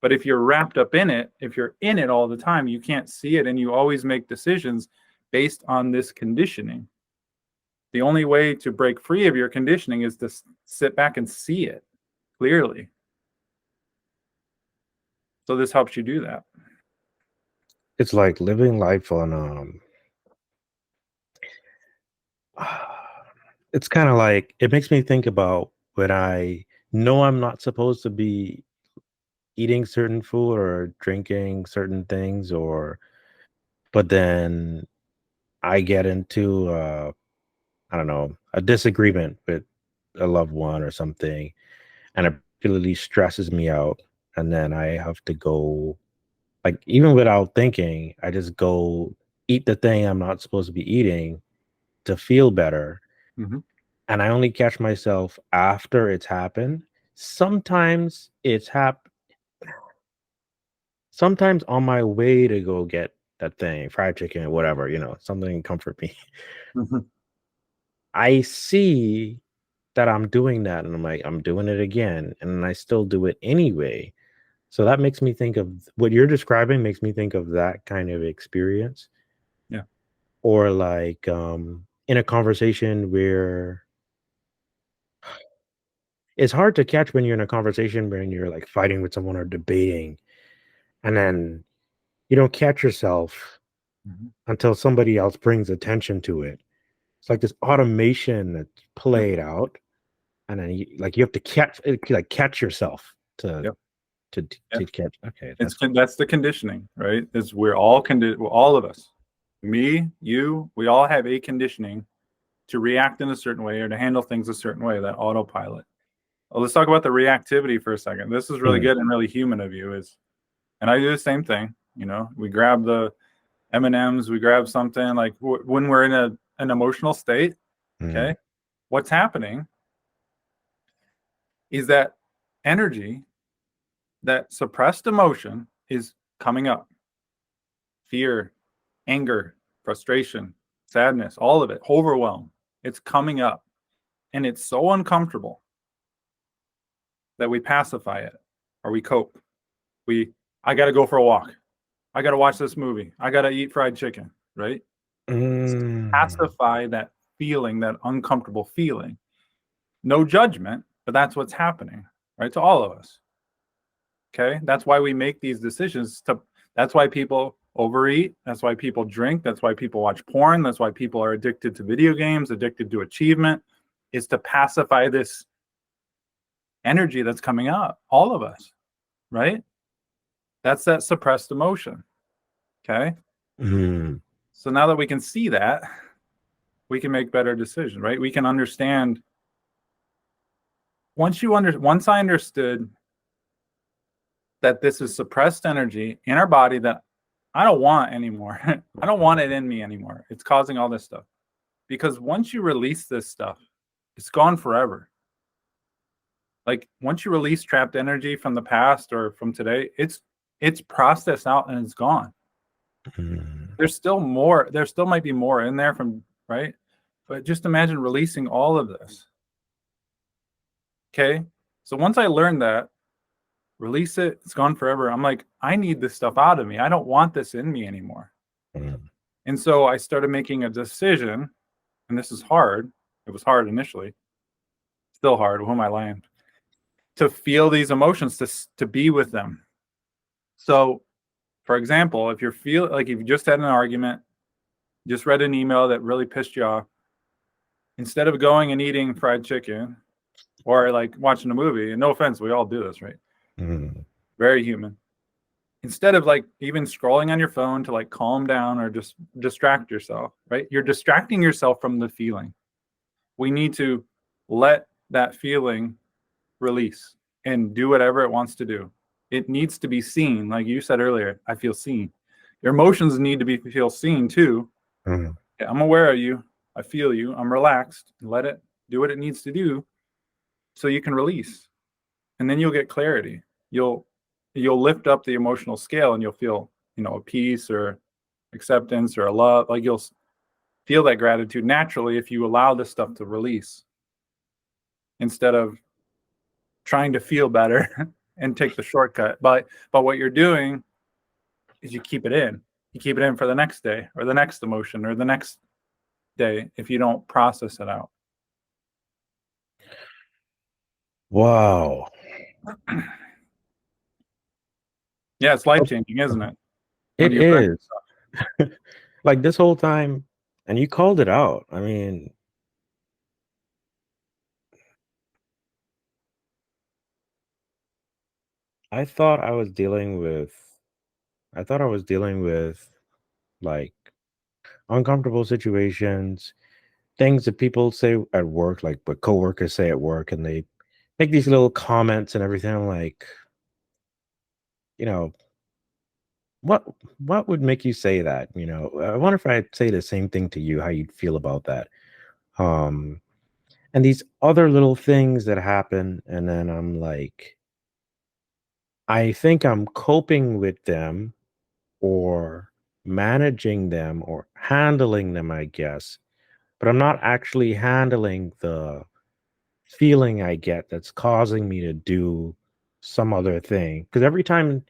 But if you're wrapped up in it, if you're in it all the time, you can't see it, and you always make decisions based on this conditioning. The only way to break free of your conditioning is to sit back and see it clearly. So this helps you do that. It's like living life on it's kind of like it makes me think about when I know I'm not supposed to be eating certain food or drinking certain things, or but then I get into I don't know, a disagreement with a loved one or something, and it really stresses me out, and then I have to go, like, even without thinking, I just go eat the thing I'm not supposed to be eating to feel better. Mm-hmm. And I only catch myself after it's happened. Sometimes sometimes on my way to go get that thing, fried chicken or whatever, something to comfort me. Mm-hmm. I see that I'm doing that, and I'm like, I'm doing it again, and I still do it anyway. So that makes me think of what you're describing, makes me think of that kind of experience. Yeah. Or like in a conversation where it's hard to catch when you're in a conversation when you're like fighting with someone or debating, and then you don't catch yourself Mm-hmm. until somebody else brings attention to it. It's like this automation that's Yep. played out, and then you have to catch yourself to Yep. to Yeah. to catch. Okay, That's the conditioning, right? Is we're all all of us, me, you, we all have a conditioning to react in a certain way or to handle things a certain way, that autopilot. Well, let's talk about the reactivity for a second. This is really mm, good and really human of you. And I do the same thing. We grab the M&Ms, we grab something like when we're in an emotional state. mm, Okay, what's happening is that energy, that suppressed emotion, is coming up. Fear, anger, frustration, sadness, all of it, overwhelm. It's coming up, and it's so uncomfortable that we pacify it or we cope. I got to go for a walk. I got to watch this movie. I got to eat fried chicken, right? mm, Pacify that feeling, that uncomfortable feeling. No judgment, but that's what's happening, right? To all of us. Okay. That's why we make these decisions. That's why people overeat. That's why people drink. That's why people watch porn. That's why people are addicted to video games, addicted to achievement, is to pacify this energy that's coming up. All of us, right? That's that suppressed emotion. Okay. mm. So now that we can see that, we can make better decisions, right? We can understand once I understood that this is suppressed energy in our body that I don't want anymore. I don't want it in me anymore. It's causing all this stuff. Because once you release this stuff, it's gone forever. Like once you release trapped energy from the past or from today, it's processed out and it's gone. Mm. There's still more, there still might be more in there from, right? But just imagine releasing all of this. Okay? So once I learned that, release it, it's gone forever. I'm like, I need this stuff out of me. I don't want this in me anymore. Mm. And so I started making a decision, and this is hard. It was hard initially, still hard. Who am I lying? To feel these emotions, to be with them. So, for example, if if you just had an argument, just read an email that really pissed you off, instead of going and eating fried chicken or like watching a movie, and no offense, we all do this, right? Mm. Very human. Instead of like even scrolling on your phone to like calm down or just distract yourself, right? You're distracting yourself from the feeling. We need to let that feeling release and do whatever it wants to do. It needs to be seen. Like you said earlier, I feel seen. Your emotions need to feel seen too. Mm. I'm aware of you. I feel you. I'm relaxed. Let it do what it needs to do so you can release. And then you'll get clarity. You'll lift up the emotional scale and you'll feel, a peace or acceptance or a love. Like you'll feel that gratitude naturally if you allow this stuff to release instead of trying to feel better and take the shortcut. But what you're doing is you keep it in. You keep it in for the next day or the next emotion or the next day if you don't process it out. Wow. Yeah, it's life changing, isn't it? When It you learn. is. Like this whole time, and you called it out. I mean, I thought I was dealing with I thought I was dealing with like uncomfortable situations, things that people say at work, like what coworkers say at work, and they make these little comments and everything. I'm like, you know, what what would make you say that? I wonder if I'd say the same thing to you, how you'd feel about that. Um, and these other little things that happen, and then I'm like, I think I'm coping with them or managing them or handling them, I guess, but I'm not actually handling the feeling I get that's causing me to do some other thing. Because every time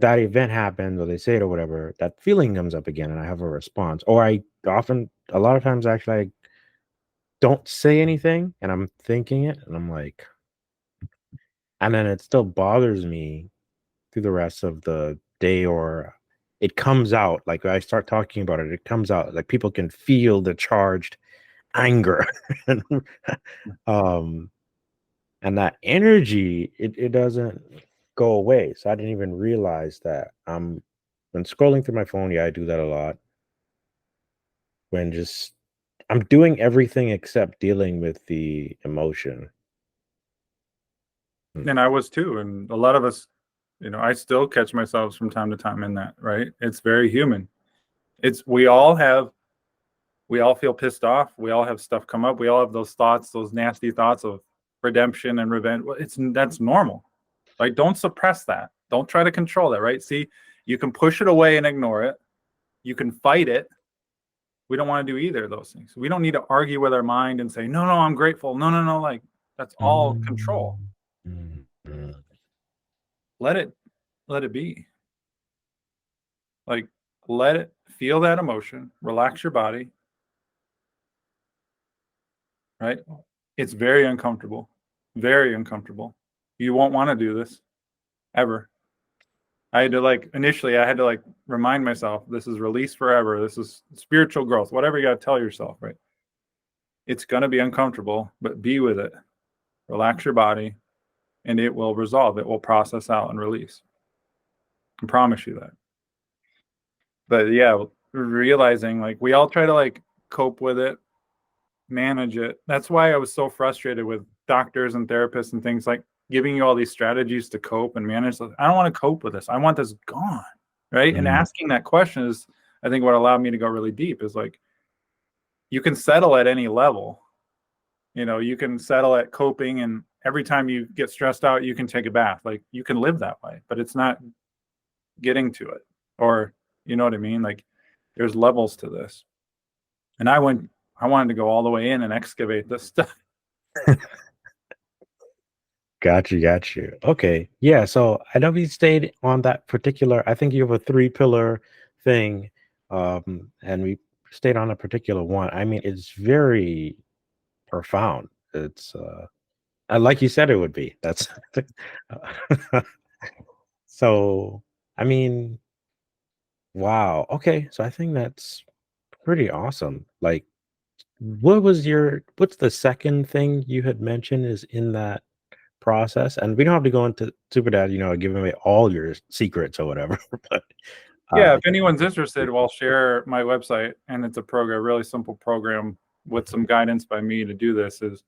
that event happens or they say it or whatever, that feeling comes up again and I have a response. Or a lot of times actually, I don't say anything and I'm thinking it and I'm like, and then it still bothers me through the rest of the day, or it comes out like I start talking about it, it comes out like people can feel the charged anger. and, um and that energy, it doesn't go away. So I didn't even realize that when scrolling through my phone. Yeah, I do that a lot. When just I'm doing everything except dealing with the emotion. Mm. And I was too. And a lot of us, I still catch myself from time to time in that, right? It's very human. It's we all feel pissed off. We all have stuff come up. We all have those thoughts, those nasty thoughts of redemption and revenge. Well, that's normal. Like don't suppress that. Don't try to control that, right? See, you can push it away and ignore it. You can fight it. We don't want to do either of those things. We don't need to argue with our mind and say, no, I'm grateful. No, no. Like that's all control. Mm. Mm. Mm. Let it be. Like let it feel that emotion, relax your body, right? It's very uncomfortable. Very uncomfortable. You won't want to do this ever. I had to initially I had to remind myself this is release forever. This is spiritual growth. Whatever you got to tell yourself, right? It's going to be uncomfortable, but be with it. Relax your body and it will resolve. It will process out and release. I promise you that. But yeah, realizing we all try to cope with it, manage it. That's why I was so frustrated with doctors and therapists and things like giving you all these strategies to cope and manage. I don't want to cope with this. I want this gone. Right. And asking that question is, I think, what allowed me to go really deep is like, you can settle at any level. You can settle at coping, and every time you get stressed out, you can take a bath. Like, you can live that way, but it's not getting to it. Or, you know what I mean? Like, there's levels to this. And I wanted to go all the way in and excavate this stuff. Got you. Okay. Yeah. So I know we stayed on that particular, I think you have a 3-pillar thing. And we stayed on a particular one. I mean, it's very profound. It's like you said it would be. That's so I mean, wow. Okay. So I think that's pretty awesome. Like, what's the second thing you had mentioned is in that process? And we don't have to go into super dad, giving away all your secrets or whatever. But Yeah, if anyone's interested, I'll share my website, and it's a really simple program with some guidance by me to do this. Is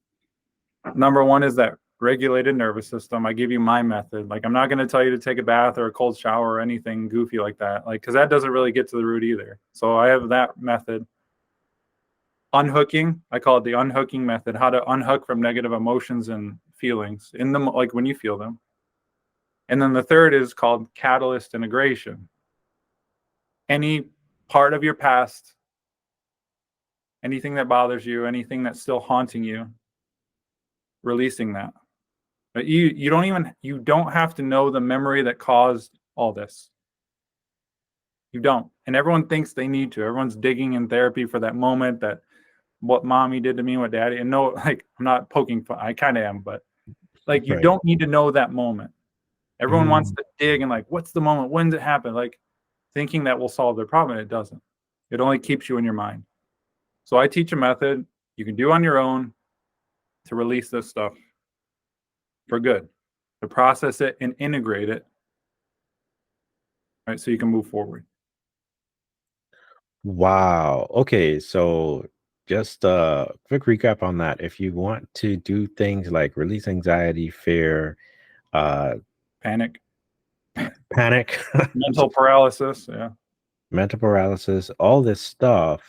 number one is that regulated nervous system. I give you my method. Like, I'm not going to tell you to take a bath or a cold shower or anything goofy like that, like, because that doesn't really get to the root either. So I have that method. Unhooking, I call it the unhooking method, how to unhook from negative emotions and feelings in them, like when you feel them. And then the third is called catalyst integration. Any part of your past, anything that bothers you, anything that's still haunting you, releasing that. But you don't have to know the memory that caused all this. You don't. And everyone thinks they need to. Everyone's digging in therapy for that moment, that what mommy did to me, what daddy. And no, like, I'm not poking fun. I kind of am, but like, you don't need to know that moment. Everyone wants to dig and like, what's the moment? When did it happen? Like, thinking that will solve their problem. It doesn't. It only keeps you in your mind. So I teach a method you can do on your own to release this stuff for good, to process it and integrate it, right? So you can move forward. Wow. Okay. So just a quick recap on that. If you want to do things like release anxiety, fear, Panic, panic, mental paralysis. Yeah. mental paralysis, all this stuff,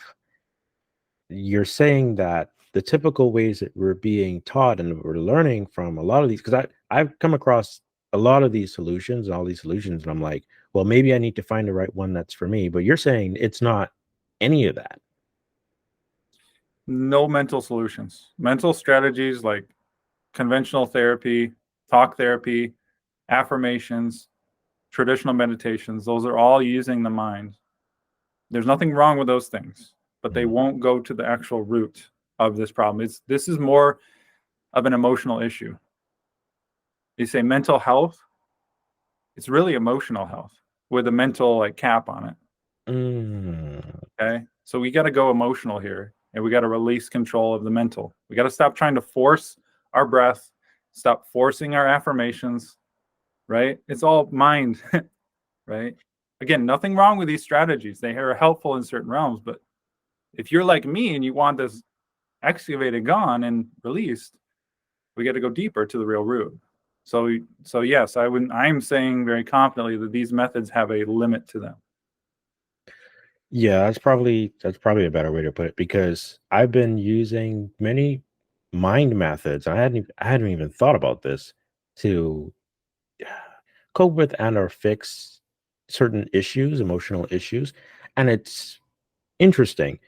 you're saying that the typical ways that we're being taught and we're learning from a lot of these, because I've come across a lot of these solutions and all these solutions, and I'm like, well, maybe I need to find the right one that's for me. But you're saying it's not any of that. No mental solutions. Mental strategies like conventional therapy, talk therapy, affirmations, traditional meditations, those are all using the mind. There's nothing wrong with those things, but they won't go to the actual root of this problem. This is more of an emotional issue. You say mental health, it's really emotional health with a mental like cap on it. Okay. So we got to go emotional here, and we got to release control of the mental. We got to stop trying to force our breath, stop forcing our affirmations, right? It's all mind, right? Again, nothing wrong with these strategies. They are helpful in certain realms, but if you're like me and you want this excavated, gone, and released, we got to go deeper to the real root. So yes, I'm saying very confidently that these methods have a limit to them. Yeah, that's probably a better way to put it, because I've been using many mind methods. I hadn't even thought about this to cope with and or fix certain issues, emotional issues. And it's interesting.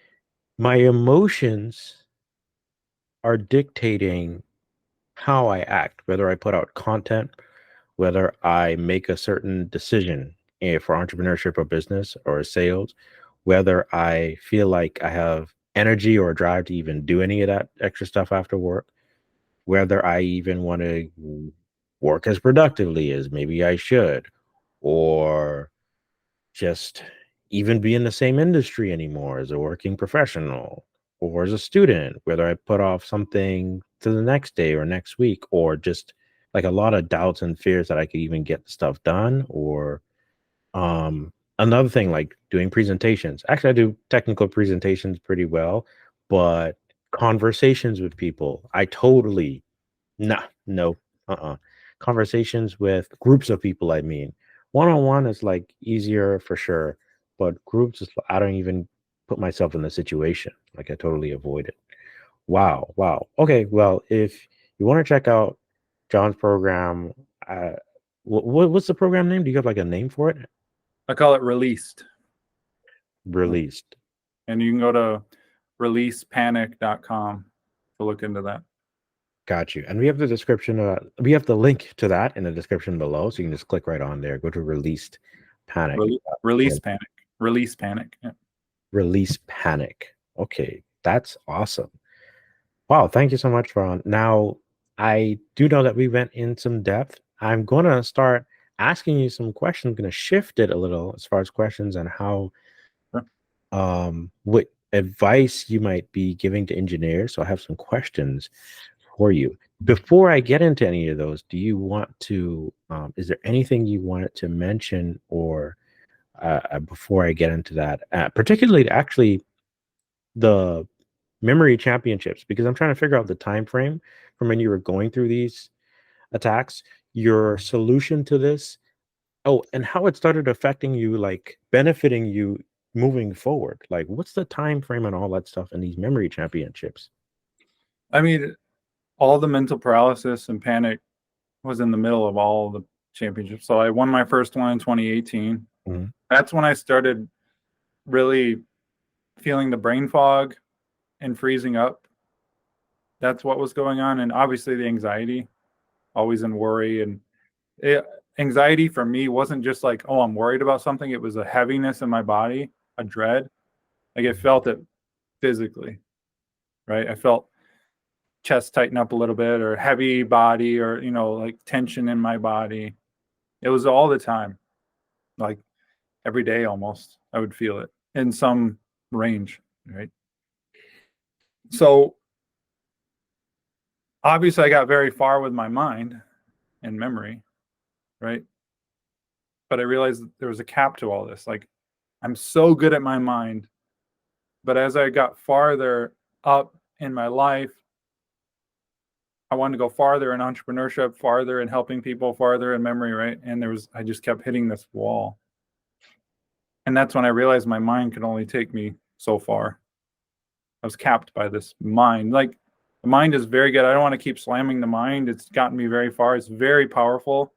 My emotions are dictating how I act, whether I put out content, whether I make a certain decision for entrepreneurship or business or sales, whether I feel like I have energy or drive to even do any of that extra stuff after work, whether I even want to work as productively as maybe I should, or just even be in the same industry anymore as a working professional or as a student, whether I put off something to the next day or next week, or just like a lot of doubts and fears that I could even get stuff done. Or another thing, like doing presentations. Actually, I do technical presentations pretty well, but conversations with people, I totally Nah, no. Conversations with groups of people, I mean. One-on-one is like easier for sure, but groups is I don't even put myself in the situation. Like I totally avoid it. Wow, wow. Okay, well, if you want to check out John's program, what's the program name? Do you have like a name for it? I call it released. Released. And you can go to releasepanic.com to look into that. Got you. And we have the description. We have the link to that in the description below, so you can just click right on there. Go to Released Panic. Release Panic. Release Panic. Yeah. Release Panic. Okay, that's awesome. Wow, thank you so much, Ron. Now, I do know that we went in some depth. I'm going to start asking you some questions. I'm going to shift it a little as far as questions and how, what advice you might be giving to engineers. So I have some questions for you. Before I get into any of those, do you want to, is there anything you wanted to mention or before I get into that, particularly actually the memory championships, because I'm trying to figure out the time frame from when you were going through these attacks, your solution to this, oh, and how it started affecting you, like benefiting you moving forward. Like, what's the time frame and all that stuff in these memory championships? I mean, all the mental paralysis and panic was in the middle of all the championships. So I won my first one in 2018. Mm-hmm. That's when I started really feeling the brain fog and freezing up. That's what was going on. And obviously the anxiety, always in worry. And anxiety for me wasn't just like, oh, I'm worried about something. It was a heaviness in my body, a dread. Like I felt it physically, right? I felt chest tighten up a little bit or heavy body or, like tension in my body. It was all the time, like every day almost. I would feel it in some range, right? So obviously I got very far with my mind and memory, right? But I realized there was a cap to all this. Like I'm so good at my mind, but as I got farther up in my life, I wanted to go farther in entrepreneurship, farther in helping people, farther in memory, right? And I just kept hitting this wall. And that's when I realized my mind could only take me so far. I was capped by this mind. Like the mind is very good. I don't want to keep slamming the mind. It's gotten me very far. It's very powerful,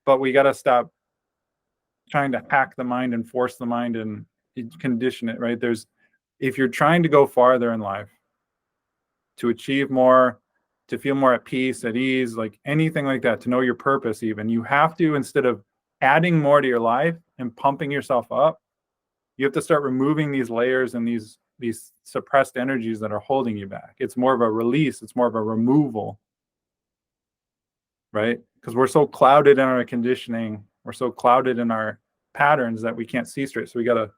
but we got to stop trying to hack the mind and force the mind and condition it, right? If you're trying to go farther in life, to achieve more, to feel more at peace, at ease, like anything like that, to know your purpose even, you have to, instead of adding more to your life and pumping yourself up, you have to start removing these layers and these suppressed energies that are holding you back. It's more of a release. It's more of a removal, right? Because we're so clouded in our conditioning. We're so clouded in our patterns that we can't see straight. So we got to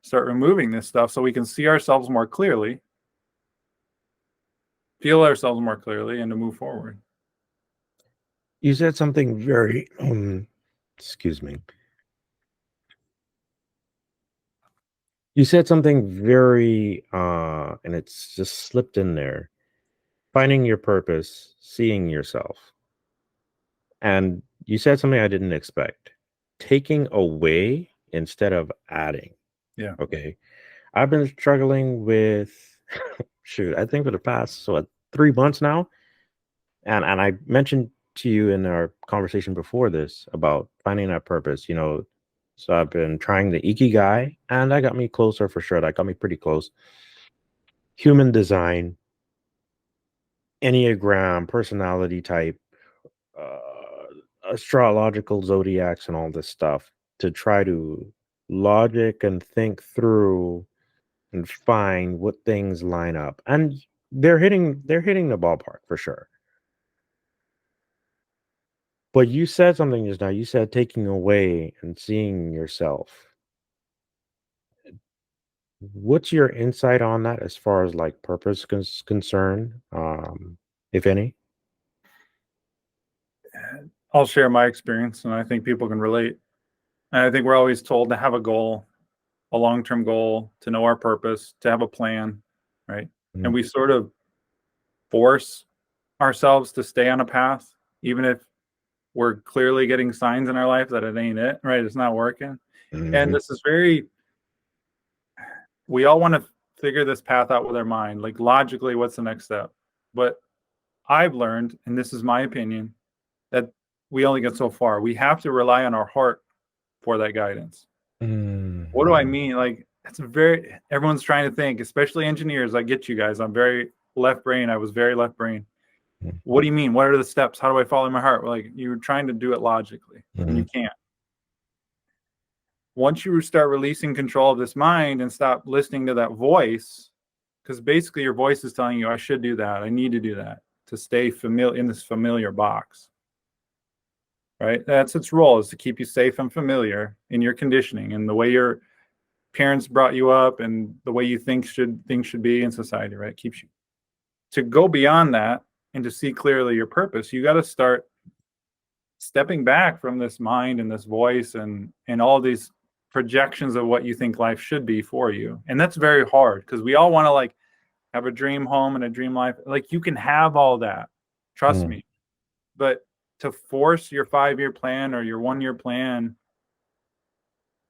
start removing this stuff so we can see ourselves more clearly, feel ourselves more clearly, and to move forward. You said something very, excuse me. You said something very, and it's just slipped in there. Finding your purpose, seeing yourself. And you said something I didn't expect. Taking away instead of adding. Yeah. Okay. I've been struggling with, shoot, I think for the past 3 months now. And I mentioned to you in our conversation before this about finding that purpose, So I've been trying the Ikigai, and that got me closer for sure. That got me pretty close. Human design, Enneagram, personality type, astrological zodiacs, and all this stuff to try to logic and think through and find what things line up. And they're hitting the ballpark for sure. But you said something just now. You said taking away and seeing yourself. What's your insight on that as far as like purpose concerned, if any? I'll share my experience, and I think people can relate. And I think we're always told to have a goal, a long-term goal, to know our purpose, to have a plan, right? And we sort of force ourselves to stay on a path, even if we're clearly getting signs in our life that it ain't it, right? It's not working. And Hmm. this is we all want to figure this path out with our mind, like logically, what's the next step? But I've learned, and this is my opinion, that we only get so far. We have to rely on our heart for that guidance. What do I Hmm. mean? Like, everyone's trying to think, especially engineers. I get you guys. I'm very left brain. I was very left brain. What do you mean? What are the steps? How do I follow my heart? Like, you're trying to do it logically, and you Hmm. can't. Once you start releasing control of this mind and stop listening to that voice, because basically your voice is telling you, I should do that. I need to do that to stay familiar in this familiar box, right? That's its role, is to keep you safe and familiar in your conditioning and the way your parents brought you up and the way you think things should be in society, right? Keeps you to go beyond that and to see clearly your purpose. You got to start stepping back from this mind and this voice and all these projections of what you think life should be for you. And that's very hard because we all want to like have a dream home and a dream life. Like you can have all that, trust Hmm. me. But to force your 5-year plan or your 1-year plan,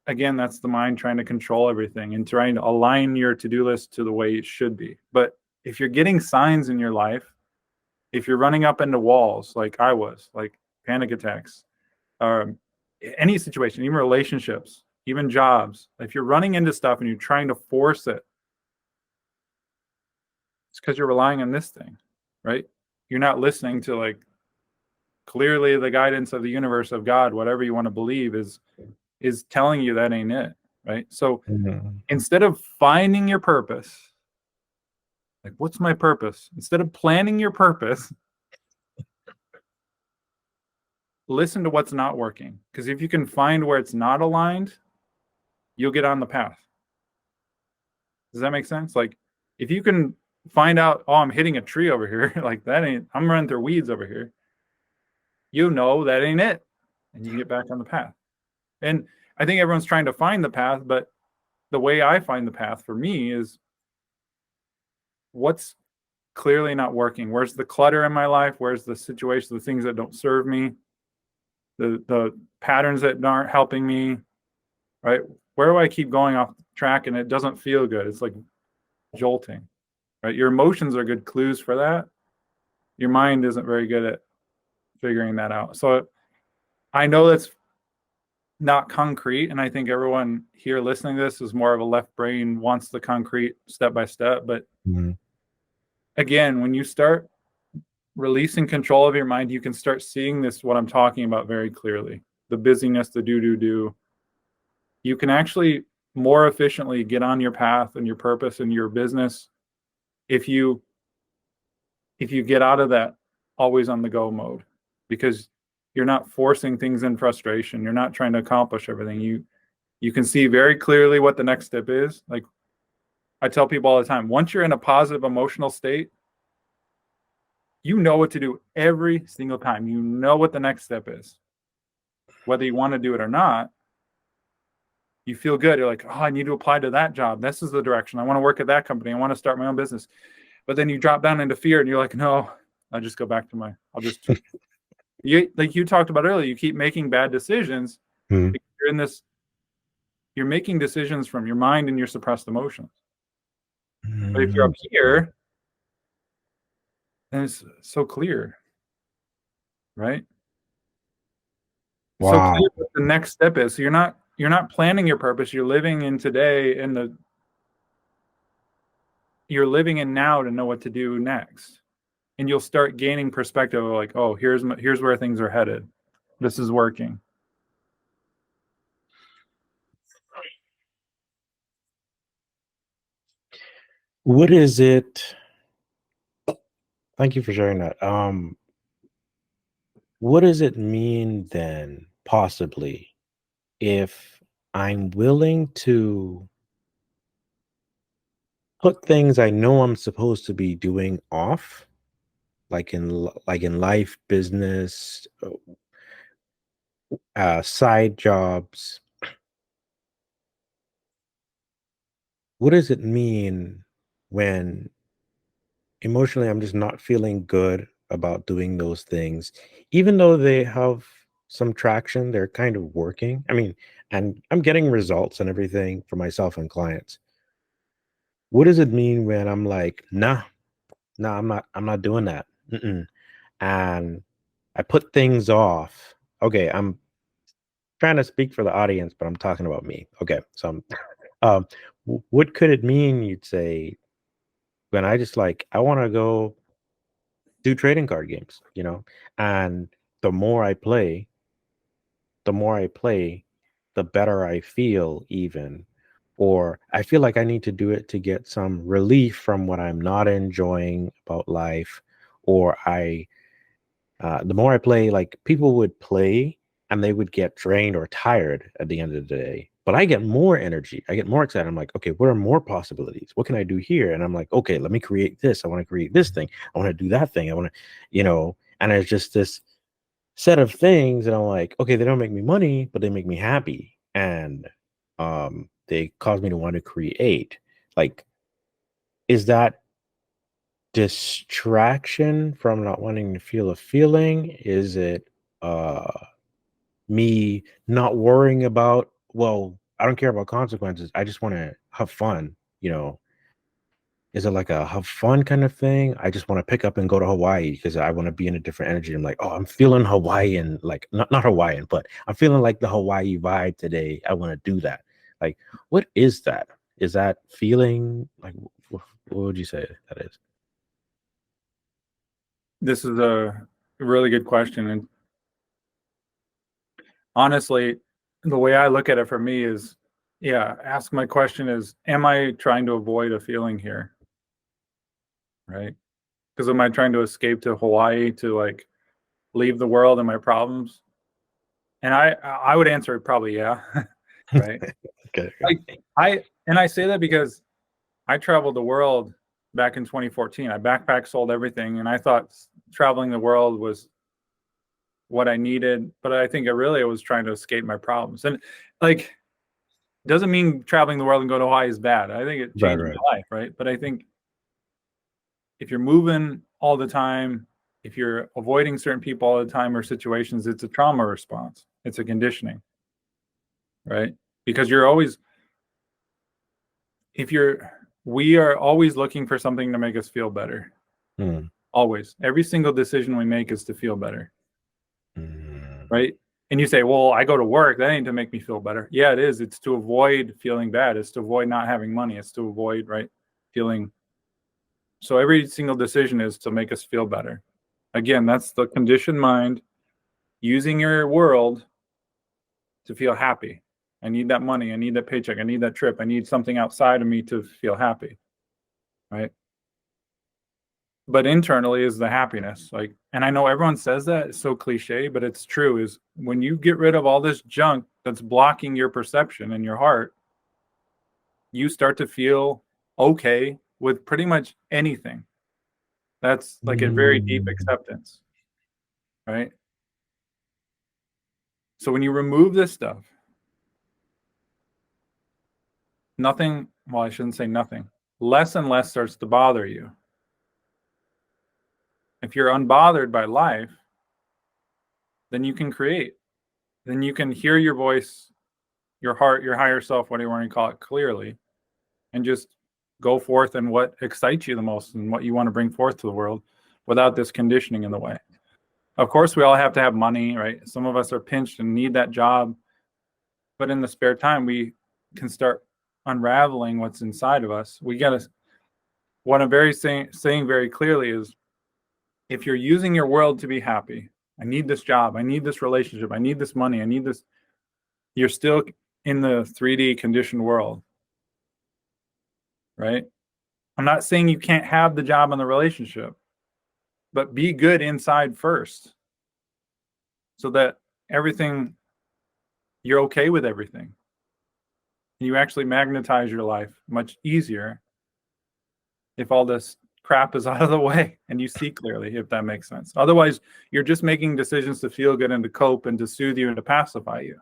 again, that's the mind trying to control everything and trying to align your to-do list to the way it should be. But if you're getting signs in your life, if you're running up into walls like I was, like panic attacks, um, any situation, even relationships, even jobs, if you're running into stuff and you're trying to force it, it's because you're relying on this thing, right? You're not listening to like clearly the guidance of the universe, of God, whatever you want to believe is telling you that ain't it, right? So Hmm. instead of finding your purpose, like what's my purpose? Instead of planning your purpose, listen to what's not working. Because if you can find where it's not aligned, you'll get on the path. Does that make sense? Like if you can find out, oh, I'm hitting a tree over here, like that ain't, I'm running through weeds over here, you know that ain't it. And you get back on the path. And I think everyone's trying to find the path, but the way I find the path for me is what's clearly not working. Where's the clutter in my life? Where's the situation, the things that don't serve me, the patterns that aren't helping me, right? Where do I keep going off track and it doesn't feel good? It's like jolting, right? Your emotions are good clues for that. Your mind isn't very good at figuring that out. So I know that's not concrete, and I think everyone here listening to this is more of a left brain, wants the concrete step by step. But Hmm. again, when you start releasing control of your mind, you can start seeing this, what I'm talking about, very clearly. The busyness, the do. You can actually more efficiently get on your path and your purpose and your business if you get out of that always on the go mode, because you're not forcing things in frustration. You're not trying to accomplish everything. You can see very clearly what the next step is. Like I tell people all the time, once you're in a positive emotional state, you know what to do every single time. You know what the next step is. Whether you want to do it or not, you feel good. You're like, oh, I need to apply to that job. This is the direction. I want to work at that company. I want to start my own business. But then you drop down into fear and you're like, no, I'll just go back to like you talked about earlier, you keep making bad decisions Hmm. because you're making decisions from your mind and your suppressed emotions. But if you're up here, then it's so clear, right? So clear Wow. what the next step is. So you're not planning your purpose. You're living in today and you're living in now to know what to do next. And you'll start gaining perspective of like, oh, here's where things are headed. This is working. What is it? Thank you for sharing that. What does it mean then, possibly, if I'm willing to put things I know I'm supposed to be doing off, like in life, business, side jobs? What does it mean when emotionally I'm just not feeling good? about doing those things, even though they have some traction, they're kind of working. I mean, and I'm getting results and everything for myself and clients. What does it mean when I'm like, nah, nah, I'm not doing that. Mm-mm. And I put things off. Okay, I'm trying to speak for the audience, but I'm talking about me. Okay, so um, what could it mean? You'd say when I just like I want to go do trading card games, and the more I play, the more I play, the better I feel, even. Or I feel like I need to do it to get some relief from what I'm not enjoying about life. Or the more I play, like people would play and they would get drained or tired at the end of the day. But I get more energy. I get more excited. I'm like, okay, what are more possibilities? What can I do here? And I'm like, okay, let me create this. I want to create this thing. I want to do that thing. I want to, and it's just this set of things. And I'm like, okay, they don't make me money, but they make me happy. And they cause me to want to create. Like, is that distraction from not wanting to feel a feeling? Is it uh me not worrying about, well, I don't care about consequences, I just want to have fun, is it like a have fun kind of thing? I just want to pick up and go to Hawaii because I want to be in a different energy. I'm like, oh, I'm feeling Hawaiian, like not Hawaiian, but I'm feeling like the Hawaii vibe today. I want to do that. Like, what is that? Is that feeling like, what would you say that is? This is a really good question. And honestly, the way I look at it for me is, yeah, ask my question is, am I trying to avoid a feeling here? Right? Because am I trying to escape to Hawaii to like leave the world and my problems? And I would answer probably yeah. Right. Okay. I say that because I traveled the world back in 2014. I backpacked, sold everything, and I thought traveling the world was what I needed, but I think it was trying to escape my problems. And like doesn't mean traveling the world and go to Hawaii is bad. I think it Right, changed right. my life, right? But I think if you're moving all the time, if you're avoiding certain people all the time or situations, it's a trauma response. It's a conditioning, right? Because you're always, if you're, we are always looking for something to make us feel better. Hmm. Always. Every single decision we make is to feel better, Mm. right? And you say, well, I go to work. That ain't to make me feel better. Yeah, it is. It's to avoid feeling bad. It's to avoid not having money. It's to avoid, right? Feeling. So every single decision is to make us feel better. Again, that's the conditioned mind using your world to feel happy. I need that money. I need that paycheck. I need that trip. I need something outside of me to feel happy, right? But internally is the happiness. Like, and I know everyone says that, it's so cliche, but it's true, is when you get rid of all this junk that's blocking your perception in your heart, you start to feel okay with pretty much anything. That's like a very deep Mm. acceptance, right? So when you remove this stuff, nothing, well, I shouldn't say nothing, less and less starts to bother you. If you're unbothered by life, then you can create. Then you can hear your voice, your heart, your higher self, whatever you want to call it, clearly, and just go forth in what excites you the most and what you want to bring forth to the world without this conditioning in the way. Of course, we all have to have money, right? Some of us are pinched and need that job. But in the spare time, we can start unraveling what's inside of us. We got to, what I'm saying very clearly is, if you're using your world to be happy, I need this job, I need this relationship, I need this money, I need this, you're still in the 3D conditioned world, right? I'm not saying you can't have the job and the relationship, but be good inside first so that everything, you're okay with everything. You actually magnetize your life much easier if all this crap is out of the way and you see clearly, if that makes sense. Otherwise, you're just making decisions to feel good and to cope and to soothe you and to pacify you.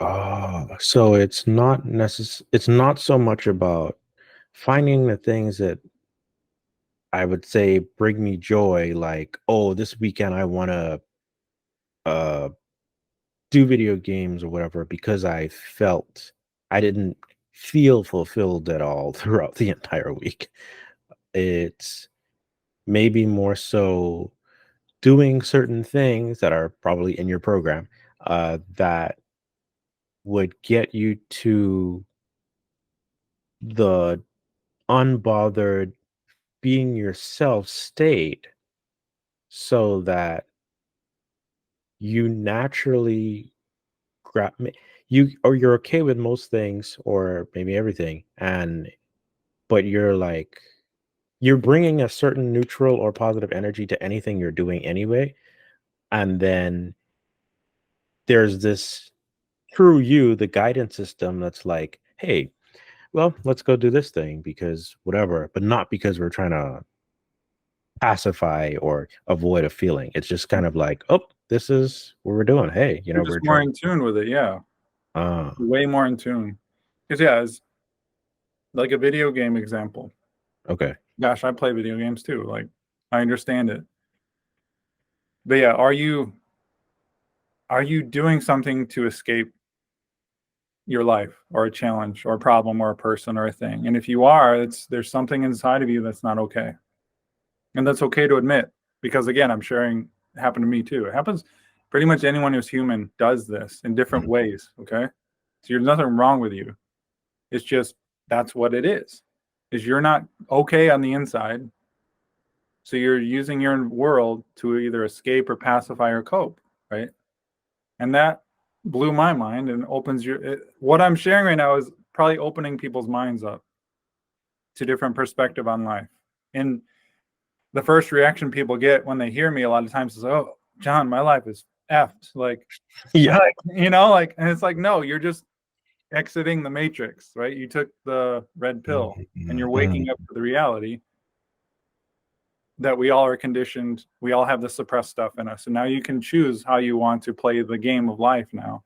Oh, so it's not so much about finding the things that I would say bring me joy, like, oh, this weekend I want to uh do video games or whatever, because I didn't feel fulfilled at all throughout the entire week. It's maybe more so doing certain things that are probably in your program that would get you to the unbothered being yourself state, so that you naturally grab you, or you're okay with most things or maybe everything, and but you're like, you're bringing a certain neutral or positive energy to anything you're doing anyway, and then there's this, through you, the guidance system that's like, hey, well, let's go do this thing because whatever, but not because we're trying to pacify or avoid a feeling. It's just kind of like, oh, this is what we're doing. Hey, You're we're just more trying. in tune with it. Yeah. Uh, Way more in tune. Because, yeah, it's like a video game example. okay. Gosh, I play video games too. Like, I understand it. But yeah, are you doing something to escape your life or a challenge or a problem or a person or a thing? And if you are, there's something inside of you that's not okay. And that's okay to admit, because again, I'm sharing it happened to me too. It happens pretty much anyone who's human does this in different Mhm. ways. Okay. So there's nothing wrong with you. It's just that's what it is you're not okay on the inside. So you're using your world to either escape or pacify or cope, right? And that blew my mind and opens what I'm sharing right now is probably opening people's minds up to different perspective on life. And the first reaction people get when they hear me a lot of times is, oh, John, my life is effed. Like, Yeah. like, and it's like, no, you're just exiting the matrix, right? You took the red pill and you're waking up to the reality that we all are conditioned. We all have the suppressed stuff in us. And now you can choose how you want to play the game of life now,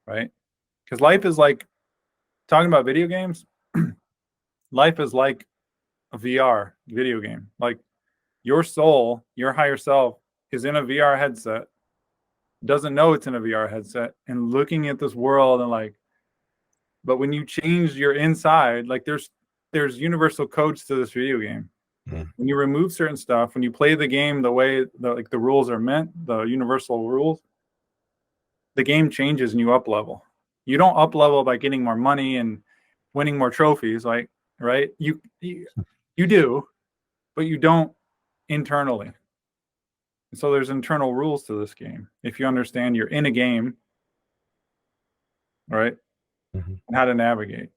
right? Because life is like, talking about video games, life is like a VR video game. Like your soul, your higher self is in a VR headset, doesn't know it's in a VR headset and looking at this world and like, but when you change your inside, like there's universal codes to this video game. Mhm. When you remove certain stuff, when you play the game the way the rules are meant, the universal rules, the game changes and you up level. You don't up level by getting more money and winning more trophies, like right? You do, but you don't internally. And so there's internal rules to this game. If you understand you're in a game, right? Mhm. And how to navigate.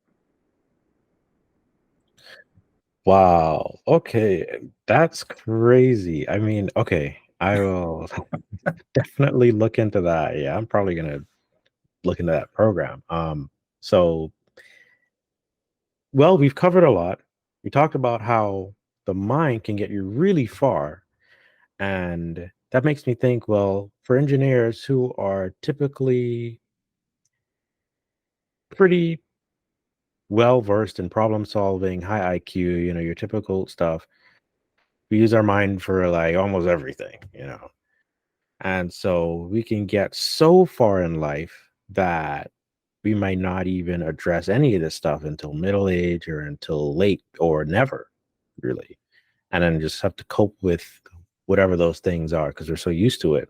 Wow. Okay. That's crazy. I mean, okay. I will definitely look into that. Yeah, I'm probably gonna look into that program. So well, we've covered a lot. We talked about how the mind can get you really far. And that makes me think, well, for engineers who are typically pretty well versed in problem solving, high IQ, your typical stuff, we use our mind for like almost everything. And so we can get so far in life that we might not even address any of this stuff until middle age or until late or never, really. And then just have to cope with whatever those things are because we're so used to it.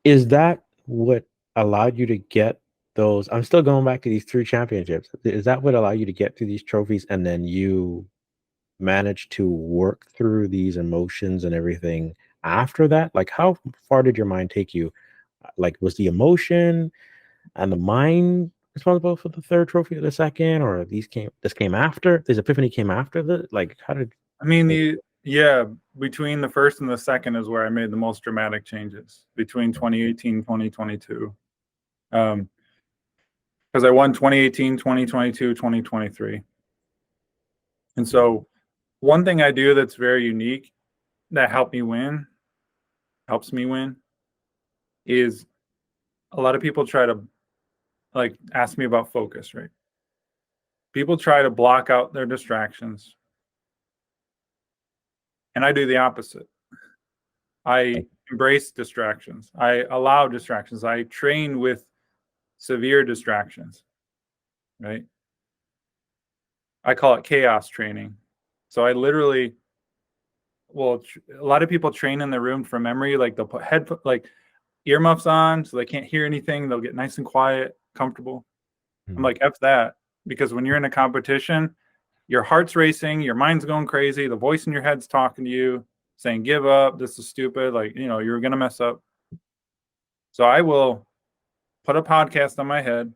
Is that what allowed you to get those? I'm still going back to these 3 championships. Is that what allowed you to get to these trophies and then you managed to work through these emotions and everything after that? Like, how far did your mind take you? Like, was the emotion and the mind responsible for the third trophy or the second, or this came after? This epiphany came after the like? How did I mean, like? between the first and the second is where I made the most dramatic changes between 2018 2022. Because I won 2018, 2022, 2023. And so one thing I do that's very unique that helps me win, is a lot of people try to like ask me about focus, right? People try to block out their distractions And I do the opposite. I embrace distractions. I allow distractions. I train with severe distractions, right? I call it chaos training. So I literally, well, a lot of people train in their room from memory, like they'll put like earmuffs on so they can't hear anything. They'll get nice and quiet, comfortable. I'm like, F that. Because when you're in a competition, your heart's racing, your mind's going crazy, the voice in your head's talking to you, saying, give up, this is stupid, like, you're going to mess up. So I will put a podcast on my head,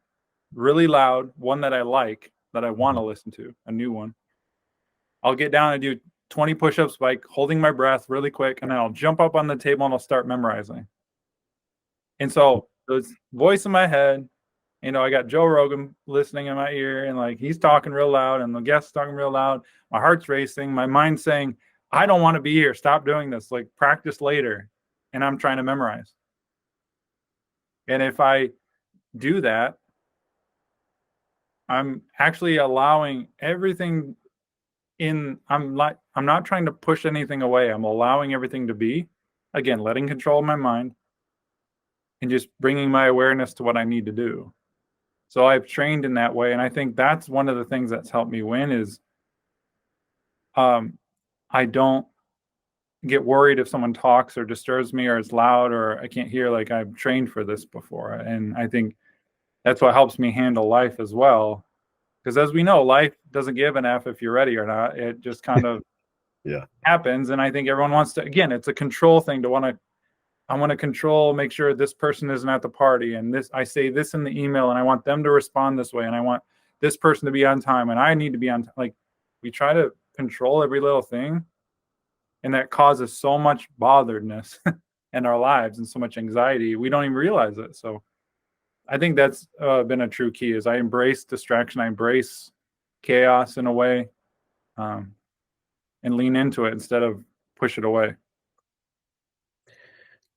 really loud, one that I like, that I want to listen to, a new one. I'll get down and do 20 push-ups by holding my breath really quick, and then I'll jump up on the table and I'll start memorizing. And so the voice in my head, I got Joe Rogan listening in my ear, and like he's talking real loud, and the guest's talking real loud. My heart's racing. My mind's saying, I don't want to be here. Stop doing this. Like, practice later. And I'm trying to memorize. And if I do that, I'm actually allowing everything I'm not trying to push anything away. I'm allowing everything to be. Again, letting control of my mind and just bringing my awareness to what I need to do. So I've trained in that way. And I think that's one of the things that's helped me win is I don't get worried if someone talks or disturbs me or it's loud or I can't hear. Like, I've trained for this before. And I think that's what helps me handle life as well. Because as we know, life doesn't give an F if you're ready or not. It just kind of happens. And I think everyone wants to, again, it's a control thing I want to control, make sure this person isn't at the party, and I say this in the email, and I want them to respond this way, and I want this person to be on time, and I need to be on time. Like, we try to control every little thing, and that causes so much botheredness in our lives and so much anxiety. We don't even realize it. So I think that's been a true key is I embrace distraction. I embrace chaos in a way, and lean into it instead of push it away.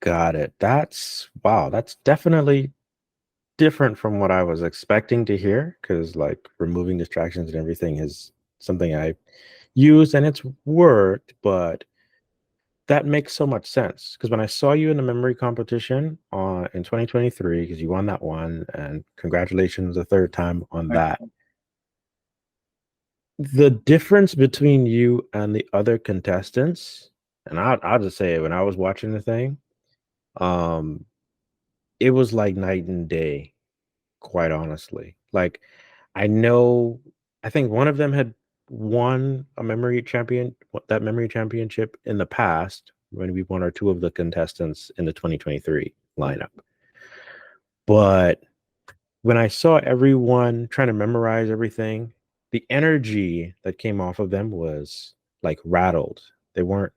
Got it. Wow, that's definitely different from what I was expecting to hear, because like removing distractions and everything is something I use and it's worked, but that makes so much sense because when I saw you in the memory competition in 2023, because you won that one, and congratulations the third time on that. The difference between you and the other contestants, and I'll just say it, when I was watching the thing, it was like night and day, quite honestly. Like, I think one of them had won that memory championship in the past when we won our two of the contestants in the 2023 lineup. But when I saw everyone trying to memorize everything, the energy that came off of them was like rattled. They weren't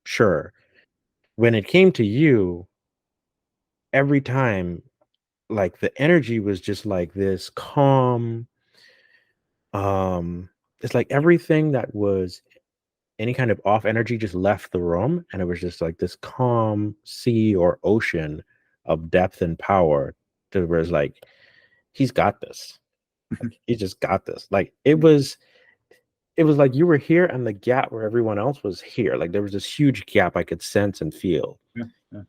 sure. When it came to you, every time, like the energy was just like this calm. It's like everything that was any kind of off energy just left the room, and it was just like this calm sea or ocean of depth and power. To where it's like, he's got this. Like, he just got this. Like it was like you were here and the gap where everyone else was here. Like there was this huge gap I could sense and feel. Yeah.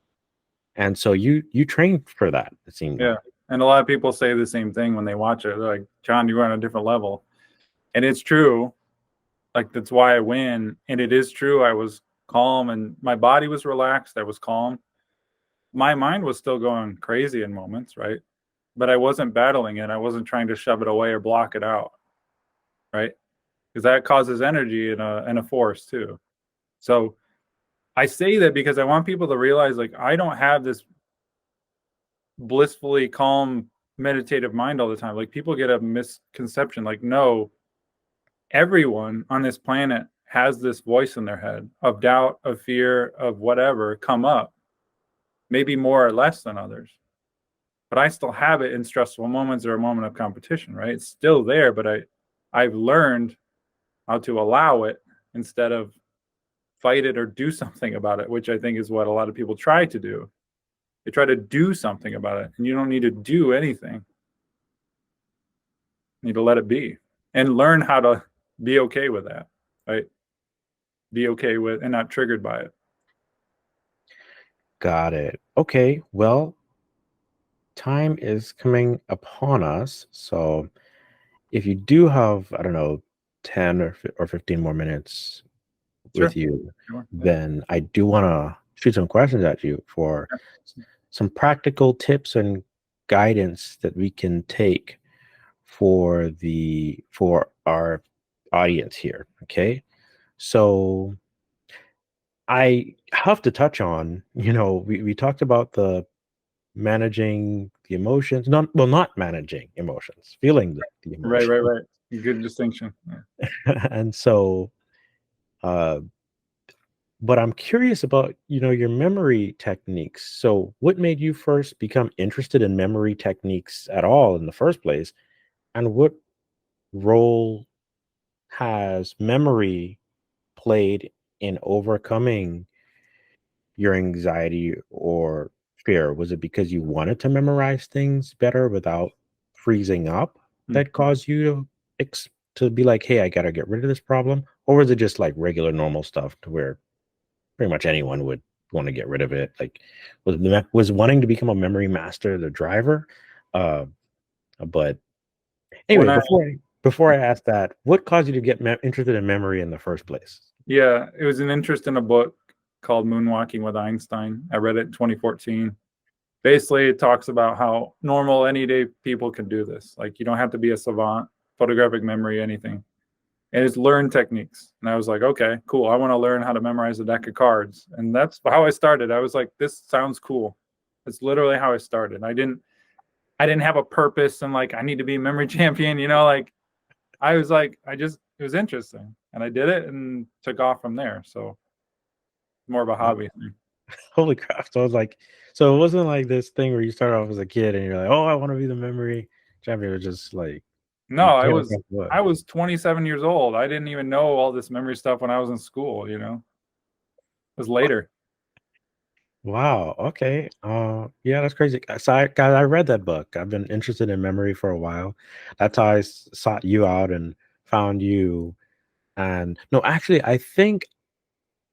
And so you trained for that, it seemed like. And a lot of people say the same thing when they watch it. They're like, John, you're on a different level. And it's true. Like, that's why I win. And it is true. I was calm and my body was relaxed. I was calm. My mind was still going crazy in moments, right? But I wasn't battling it. I wasn't trying to shove it away or block it out, right? Because that causes energy and a force too. So I say that because I want people to realize, like, I don't have this blissfully calm meditative mind all the time. Like, people get a misconception, like, no, everyone on this planet has this voice in their head of doubt, of fear, of whatever come up, maybe more or less than others, but I still have it in stressful moments or a moment of competition, right? It's still there, but I've learned how to allow it instead of fight it or do something about it, which I think is what a lot of people try to do. They try to do something about it, and you don't need to do anything. You need to let it be and learn how to be okay with that, right? be okay with and not triggered by it. Got it. Okay, well, time is coming upon us. So if you do have, I don't know, 10 or 15 more minutes with Sure. you, Sure. Yeah. then I do want to shoot some questions at you for some practical tips and guidance that we can take for our audience here. Okay. So I have to touch on, we talked about the managing the emotions, not managing emotions, feeling the Right, emotion. right, right. Good distinction. Yeah. And so uh but I'm curious about, your memory techniques. So what made you first become interested in memory techniques at all in the first place? And what role has memory played in overcoming your anxiety or fear? Was it because you wanted to memorize things better without freezing up Hmm. that caused you to be like, hey, I gotta get rid of this problem? Or was it just like regular normal stuff to where pretty much anyone would want to get rid of it? Like, was wanting to become a memory master the driver? Uh, but When anyway, I before I ask that, what caused you to get interested in memory in the first place? Yeah, it was an interest in a book called Moonwalking with Einstein. I read it in 2014. Basically, it talks about how normal, anyday people can do this. Like, you don't have to be a savant, photographic memory, anything. And it's learn techniques. And I was like, okay, cool. I want to learn how to memorize a deck of cards. And that's how I started. I was like, this sounds cool. It's literally how I started. I didn't have a purpose and like I need to be a memory champion, like I was like, it was interesting. And I did it and took off from there. So more of a Wow. hobby thing. Holy crap. So I was like, so it wasn't like this thing where you started off as a kid and you're like, oh, I want to be the memory champion. It was just like No, you I came was across the book. I was 27 years old. I didn't even know all this memory stuff when I was in school, It was later. Wow. Okay. Yeah, that's crazy. So guys, I read that book. I've been interested in memory for a while. That's how I sought you out and found you. And no, actually, I think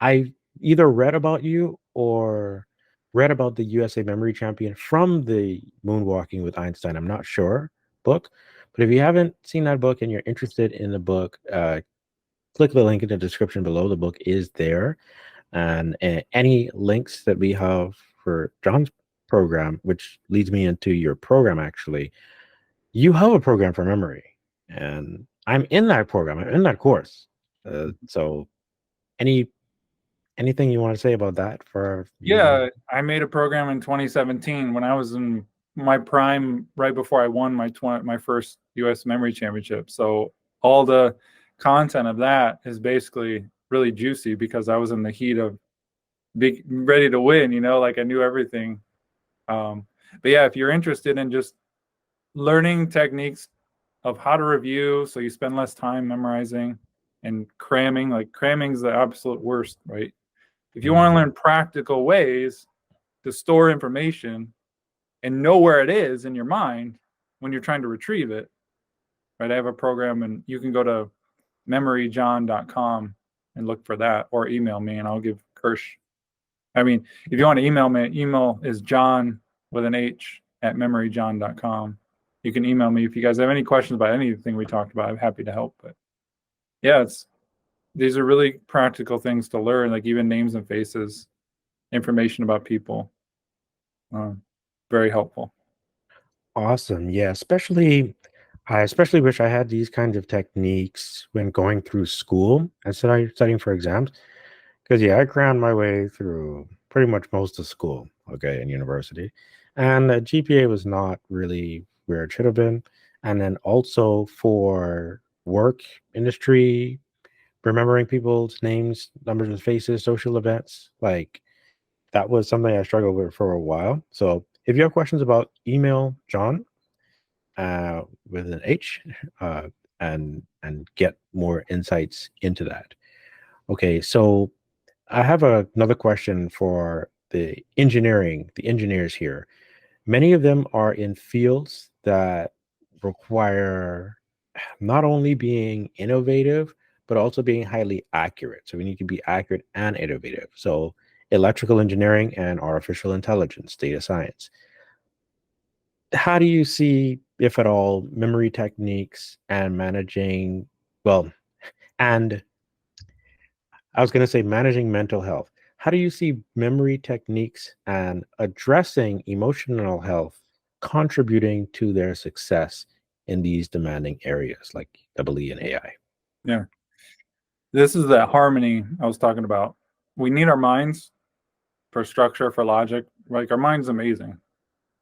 I either read about you or read about the USA Memory Champion from the Moonwalking with Einstein. I'm not sure book, but if you haven't seen that book and you're interested in the book, click the link in the description below. The book is there, and any links that we have for John's program, which leads me into your program. Actually, you have a program for memory, and I'm in that program. I'm in that course. So any anything you want to say about that for Yeah, I made a program in 2017 when I was in my prime, right before I won my first U.S. Memory Championship. So all the content of that is basically really juicy because I was in the heat of big, ready to win. Like I knew everything. But yeah, if you're interested in just learning techniques of how to review, so you spend less time memorizing and cramming. Like cramming is the absolute worst, right? If you want to Mhm. learn practical ways to store information and know where it is in your mind when you're trying to retrieve it, right? I have a program and you can go to memoryjohn.com and look for that or email me and I'll give Kirsch. I mean, if you want to email me, email is John with an H at memoryjohn.com. You can email me if you guys have any questions about anything we talked about. I'm happy to help. But yeah, these are really practical things to learn, like even names and faces, information about people. Very helpful. Awesome. Yeah, I especially wish I had these kinds of techniques when going through school and studying for exams. Because yeah, I crammed my way through pretty much most of school, okay, in university, and the GPA was not really where it should have been. And then also for work industry, remembering people's names, numbers, and faces, social events, like that was something I struggled with for a while. So if you have questions about, email John with an H, uh, and get more insights into that. Okay, so I have another question for the engineers here. Many of them are in fields that require not only being innovative, but also being highly accurate. So we need to be accurate and innovative. So electrical engineering and artificial intelligence, data science. How do you see, if at all, memory techniques and managing, well, and I was going to say managing mental health. How do you see memory techniques and addressing emotional health contributing to their success in these demanding areas like EE and AI? Yeah. This is that harmony I was talking about. We need our minds for structure, for logic. Like our mind's amazing,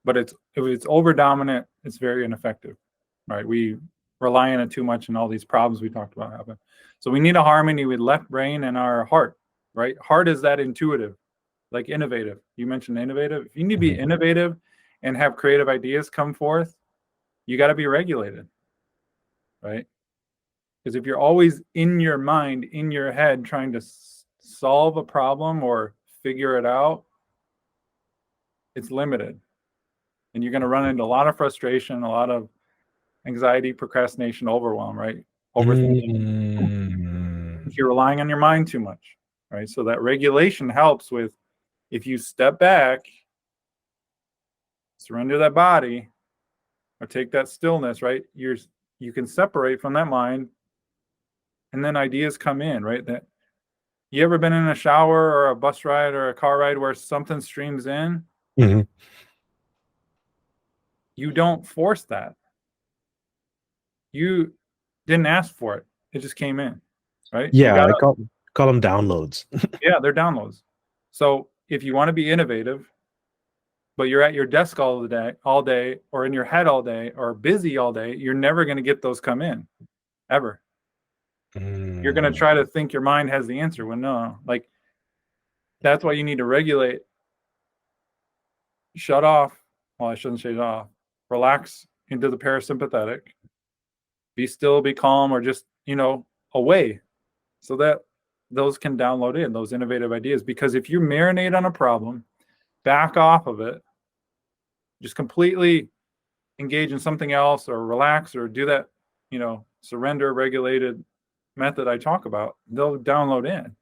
but if it's over dominant, it's very ineffective, right? We rely on it too much, and all these problems we talked about happen. So we need a harmony with left brain and our heart, right? Heart is that intuitive, like innovative. You mentioned innovative. If you need to be innovative and have creative ideas come forth, you got to be regulated, right? Because if you're always in your mind, in your head, trying to solve a problem or figure it out, it's limited. And you're going to run into a lot of frustration, a lot of anxiety, procrastination, overwhelm, right? Overthinking. If you're relying on your mind too much, right? So that regulation helps with, if you step back, surrender that body, or take that stillness, right? You can separate from that mind, and then ideas come in, right? That you ever been in a shower or a bus ride or a car ride where something streams in? Mm-hmm. You don't force that. You didn't ask for it. It just came in, right? You Yeah, I gotta, call them downloads. yeah, they're downloads. So if you want to be innovative, but you're at your desk all day, or in your head all day, or busy all day, you're never going to get those come in, ever. You're going to try to think your mind has the answer when no, like that's why you need to regulate, shut off. Well, I shouldn't shut off. Relax into the parasympathetic. Be still, be calm, or just, away, so that those can download in those innovative ideas. Because if you marinate on a problem, back off of it, just completely engage in something else, or relax, or do that, surrender regulated method I talk about, they'll download in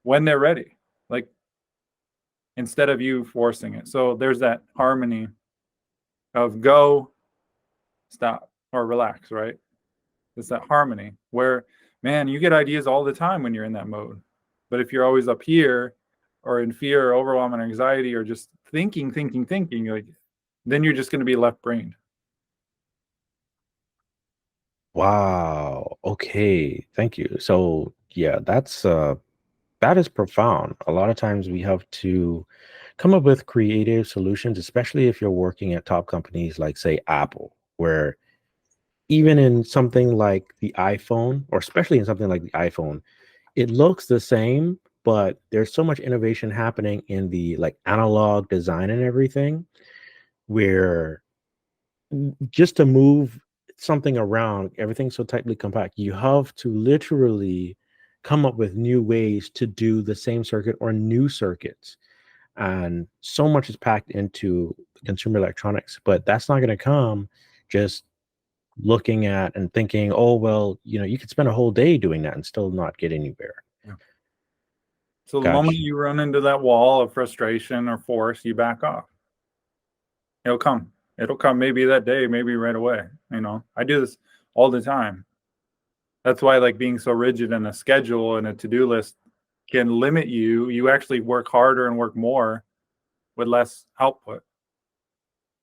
when they're ready, like instead of you forcing it. So there's that harmony of go, stop, or relax, right? It's that harmony where, man, you get ideas all the time when you're in that mode. But if you're always up here, or in fear or overwhelm and anxiety, or just thinking, like, then you're just going to be left brained. Wow. Okay. Thank you. So yeah, that is profound. A lot of times we have to come up with creative solutions, especially if you're working at top companies like, say, Apple, where even in something like the iPhone, or especially in something like the iPhone, it looks the same, but there's so much innovation happening in the like analog design and everything, where just to move something around, everything's so tightly compact, you have to literally come up with new ways to do the same circuit or new circuits. And so much is packed into consumer electronics, but that's not going to come just looking at and thinking, oh, well, you could spend a whole day doing that and still not get anywhere. Yeah. So the moment Gotcha. you run into that wall of frustration or force, you back off. It'll come. It'll come maybe that day, maybe right away. I do this all the time. That's why, like, being so rigid in a schedule and a to-do list can limit you. You actually work harder and work more with less output.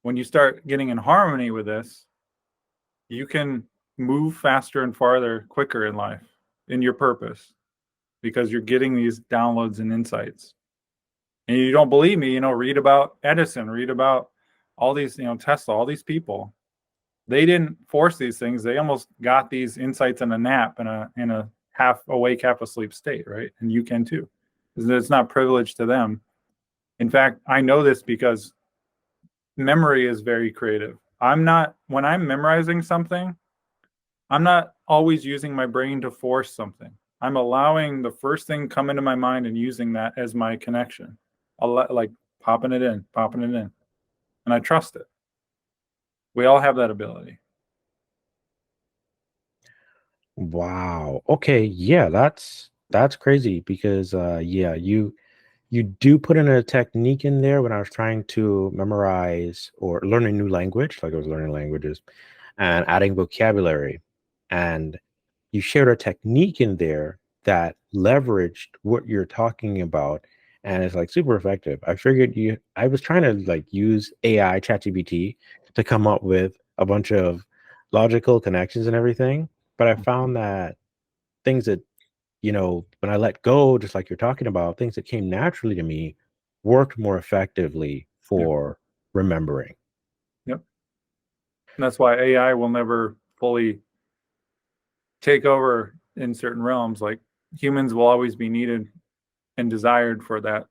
When you start getting in harmony with this, you can move faster and farther, quicker in life, in your purpose, because you're getting these downloads and insights. And you don't believe me, read about Edison, read about all these, Tesla, all these people. They didn't force these things. They almost got these insights in a nap, in a half awake, half asleep state, right? And you can too. It's not privileged to them. In fact, I know this because memory is very creative. When I'm memorizing something, I'm not always using my brain to force something. I'm allowing the first thing come into my mind and using that as my connection. Like popping it in. And I trust it. We all have that ability. Wow. Okay. Yeah, that's crazy because yeah, you do put in a technique in there when I was trying to memorize or learn a new language, like I was learning languages and adding vocabulary. And you shared a technique in there that leveraged what you're talking about and it's like super effective. I was trying to like use AI ChatGPT to come up with a bunch of logical connections and everything, but I found that things that when I let go, just like you're talking about, things that came naturally to me worked more effectively Yep. for remembering. Yep. And that's why AI will never fully take over in certain realms. Like humans will always be needed and desired for that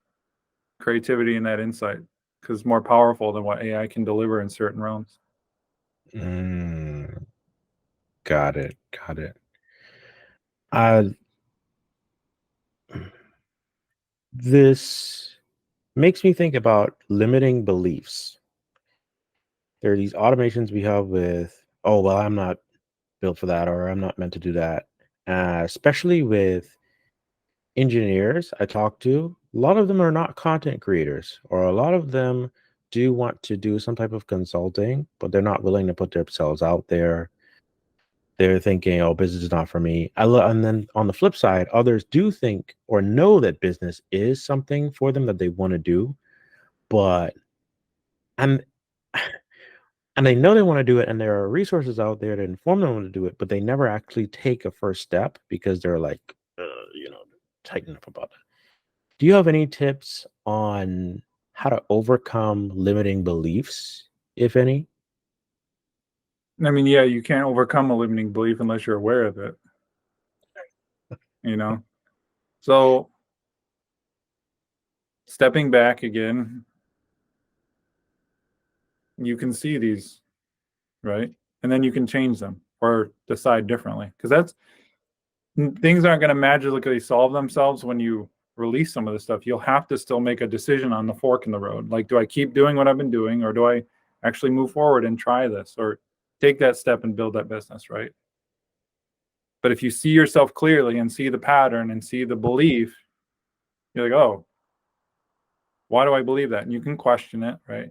creativity and that insight because it's more powerful than what AI can deliver in certain realms. Mm, got it. Got it. Uh, this makes me think about limiting beliefs. There are these automations we have with, oh, well, I'm not built for that, or I'm not meant to do that. Especially with engineers I talk to, a lot of them are not content creators, or a lot of them do want to do some type of consulting, but they're not willing to put themselves out there. They're thinking, oh, business is not for me. And then on the flip side, others do think or know that business is something for them that they want to do, but and and they know they want to do it, and there are resources out there to inform them to do it, but they never actually take a first step because they're like, you know, tighten up about it. Do you have any tips on how to overcome limiting beliefs, if any? I mean, yeah, you can't overcome a limiting belief unless you're aware of it, you know? So stepping back again, you can see these, right? And then you can change them or decide differently. Because things aren't going to magically solve themselves when you release some of this stuff. You'll have to still make a decision on the fork in the road. Like, do I keep doing what I've been doing, or do I actually move forward and try this, or take that step and build that business, right? But if you see yourself clearly and see the pattern and see the belief, you're like, oh, why do I believe that? And you can question it, right?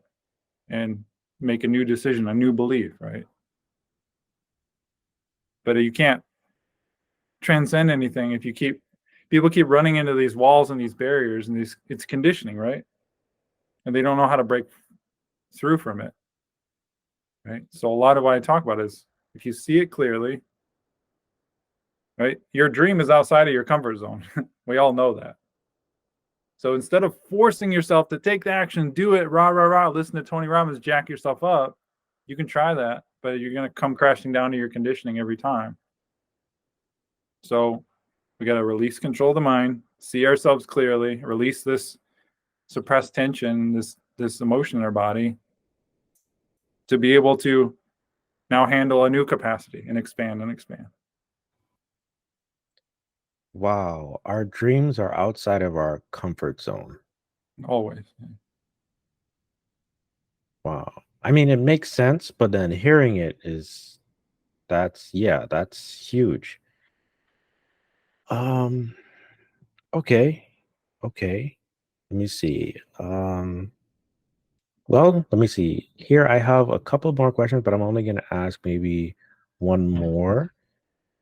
And make a new decision, a new belief, right? But you can't transcend anything if you keep people keep running into these walls and these barriers and these it's conditioning, right? And they don't know how to break through from it, right? So a lot of what I talk about is if you see it clearly, right? Your dream is outside of your comfort zone. We all know that. So instead of forcing yourself to take the action, do it, rah, rah, rah, listen to Tony Robbins, jack yourself up, you can try that, but you're going to come crashing down to your conditioning every time. So we got to release control of the mind, see ourselves clearly, release this suppressed tension, this emotion in our body to be able to now handle a new capacity and expand and expand. Wow, our dreams are outside of our comfort zone. Always. Wow. I mean, it makes sense, but then hearing it is that's huge. Um, okay. Okay. Let me see. Well, let me see. Here I have a couple more questions, but I'm only going to ask maybe one more.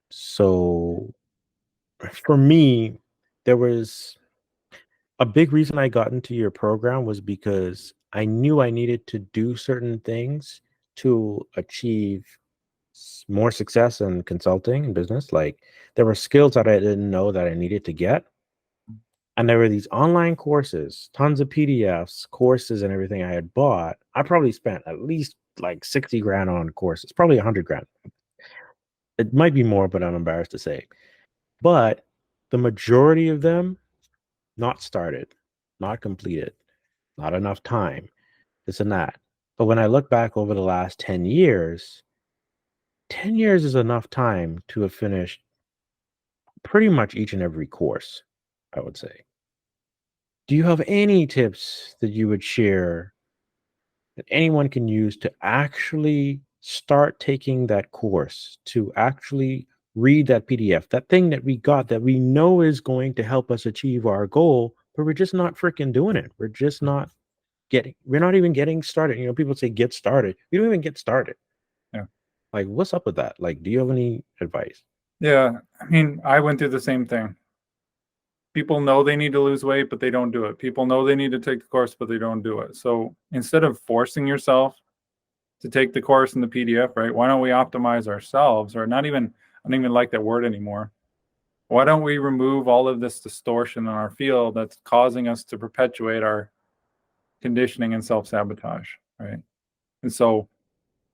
So for me, there was a big reason I got into your program was because I knew I needed to do certain things to achieve more success in consulting and business. Like there were skills that I didn't know that I needed to get. And there were these online courses, tons of PDFs, courses, and everything I had bought. I probably spent at least like 60 grand on courses, probably 100 grand. It might be more, but I'm embarrassed to say. But the majority of them not started, not completed, not enough time, this and that. But when I look back over the last 10 years, 10 years is enough time to have finished pretty much each and every course, I would say. Do you have any tips that you would share that anyone can use to actually start taking that course, to actually read that PDF, that thing that we got that we know is going to help us achieve our goal, but we're just not freaking doing it. We're not even getting started. You know, people say get started. We don't even get started. Yeah. Like, what's up with that? Like, do you have any advice? Yeah. I mean, I went through the same thing. People know they need to lose weight, but they don't do it. People know they need to take the course, but they don't do it. So instead of forcing yourself to take the course in the PDF, right? Why don't we optimize ourselves? Or not even, I don't even like that word anymore. Why don't we remove all of this distortion in our field that's causing us to perpetuate our conditioning and self-sabotage, right? And so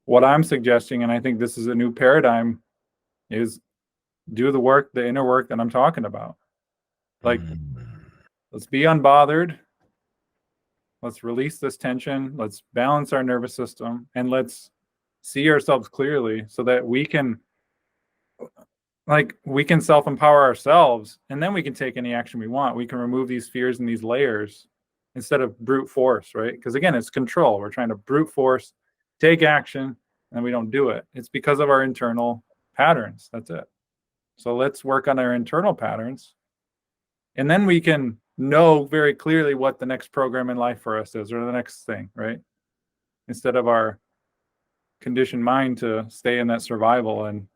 what I'm suggesting, and I think this is a new paradigm, is do the work, the inner work that I'm talking about. Like, let's be unbothered. Let's release this tension. Let's balance our nervous system, and let's see ourselves clearly so that we can self-empower ourselves, and then we can take any action we want. We can remove these fears and these layers instead of brute force, right? Because again, it's control. We're trying to brute force, take action, and we don't do it. It's because of our internal patterns. That's it. So let's work on our internal patterns, and then we can know very clearly what the next program in life for us is, or the next thing, right? Instead of our conditioned mind to stay in that survival and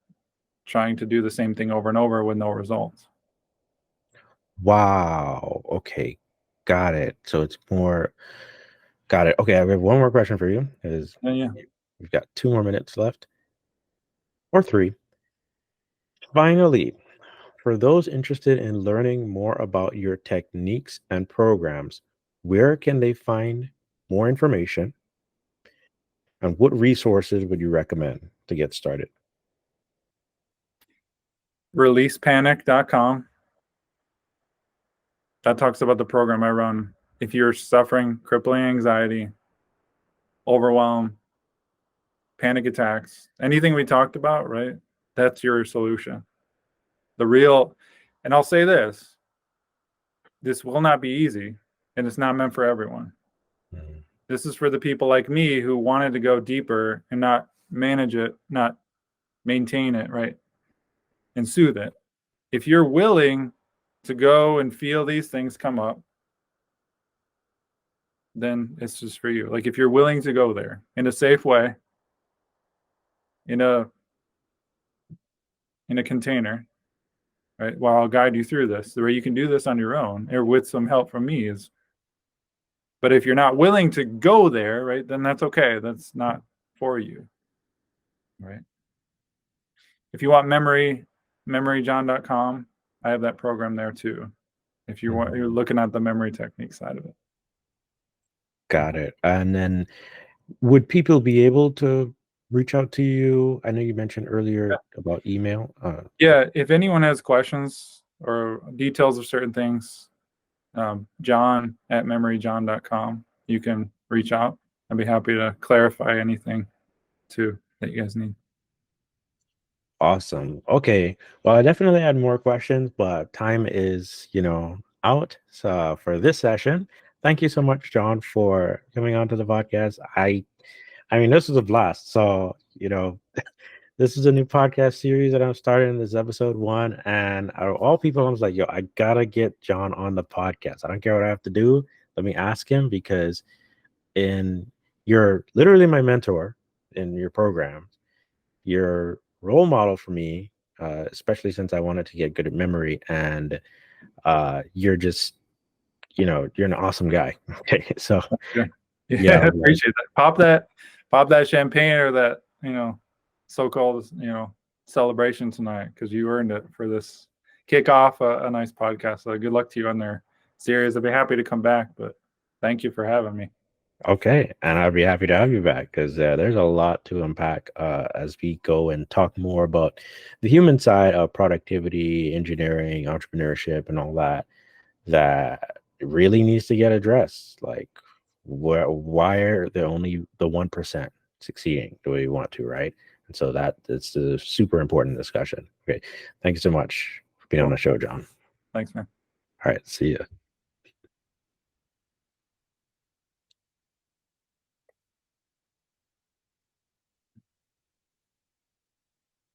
trying to do the same thing over and over with no results. Wow. Okay. Got it. So it's more. Got it. Okay. I have one more question for you. Yeah. We've got 2 more minutes left, or 3. Finally, for those interested in learning more about your techniques and programs, where can they find more information? And what resources would you recommend to get started? Releasepanic.com. That talks about the program I run. If you're suffering crippling anxiety, overwhelm, panic attacks, anything we talked about, right? That's your solution. And I'll say this will not be easy, and it's not meant for everyone. This is for the people like me who wanted to go deeper and not manage it, not maintain it, right? And soothe it. If you're willing to go and feel these things come up, then it's just for you. Like if you're willing to go there in a safe way, in a container, right? While I'll guide you through this, the way you can do this on your own or with some help from me is. But if you're not willing to go there, right, then that's okay. That's not for you, right? If you want memory, memoryjohn.com, I have that program there too. If you want, you're looking at the memory technique side of it. Got it. And then would people be able to reach out to you? I know you mentioned earlier about email. Yeah, if anyone has questions or details of certain things, john@memoryjohn.com, you can reach out. I'd be happy to clarify anything too that you guys need. Awesome. Okay. Well, I definitely had more questions, but time is, out. So for this session, thank you so much, John, for coming on to the podcast. I mean, this was a blast. So, this is a new podcast series that I'm starting. This is episode 1. And out of all people, I was like, yo, I gotta get John on the podcast. I don't care what I have to do. Let me ask him, because you're literally my mentor in your program. You're role model for me, especially since I wanted to get good at memory. And you're just, you're an awesome guy. Okay. So yeah, I appreciate that. Pop that champagne or that, so-called, celebration tonight, because you earned it for this kick off a nice podcast. So good luck to you on their series. I'd be happy to come back, but thank you for having me. Okay, and I'd be happy to have you back, because there's a lot to unpack as we go and talk more about the human side of productivity, engineering, entrepreneurship, and all that really needs to get addressed. Like, why are there only the 1% succeeding the way we want to, right? And so that's a super important discussion. Okay, thank you so much for being on the show, John. Thanks, man. All right, see ya.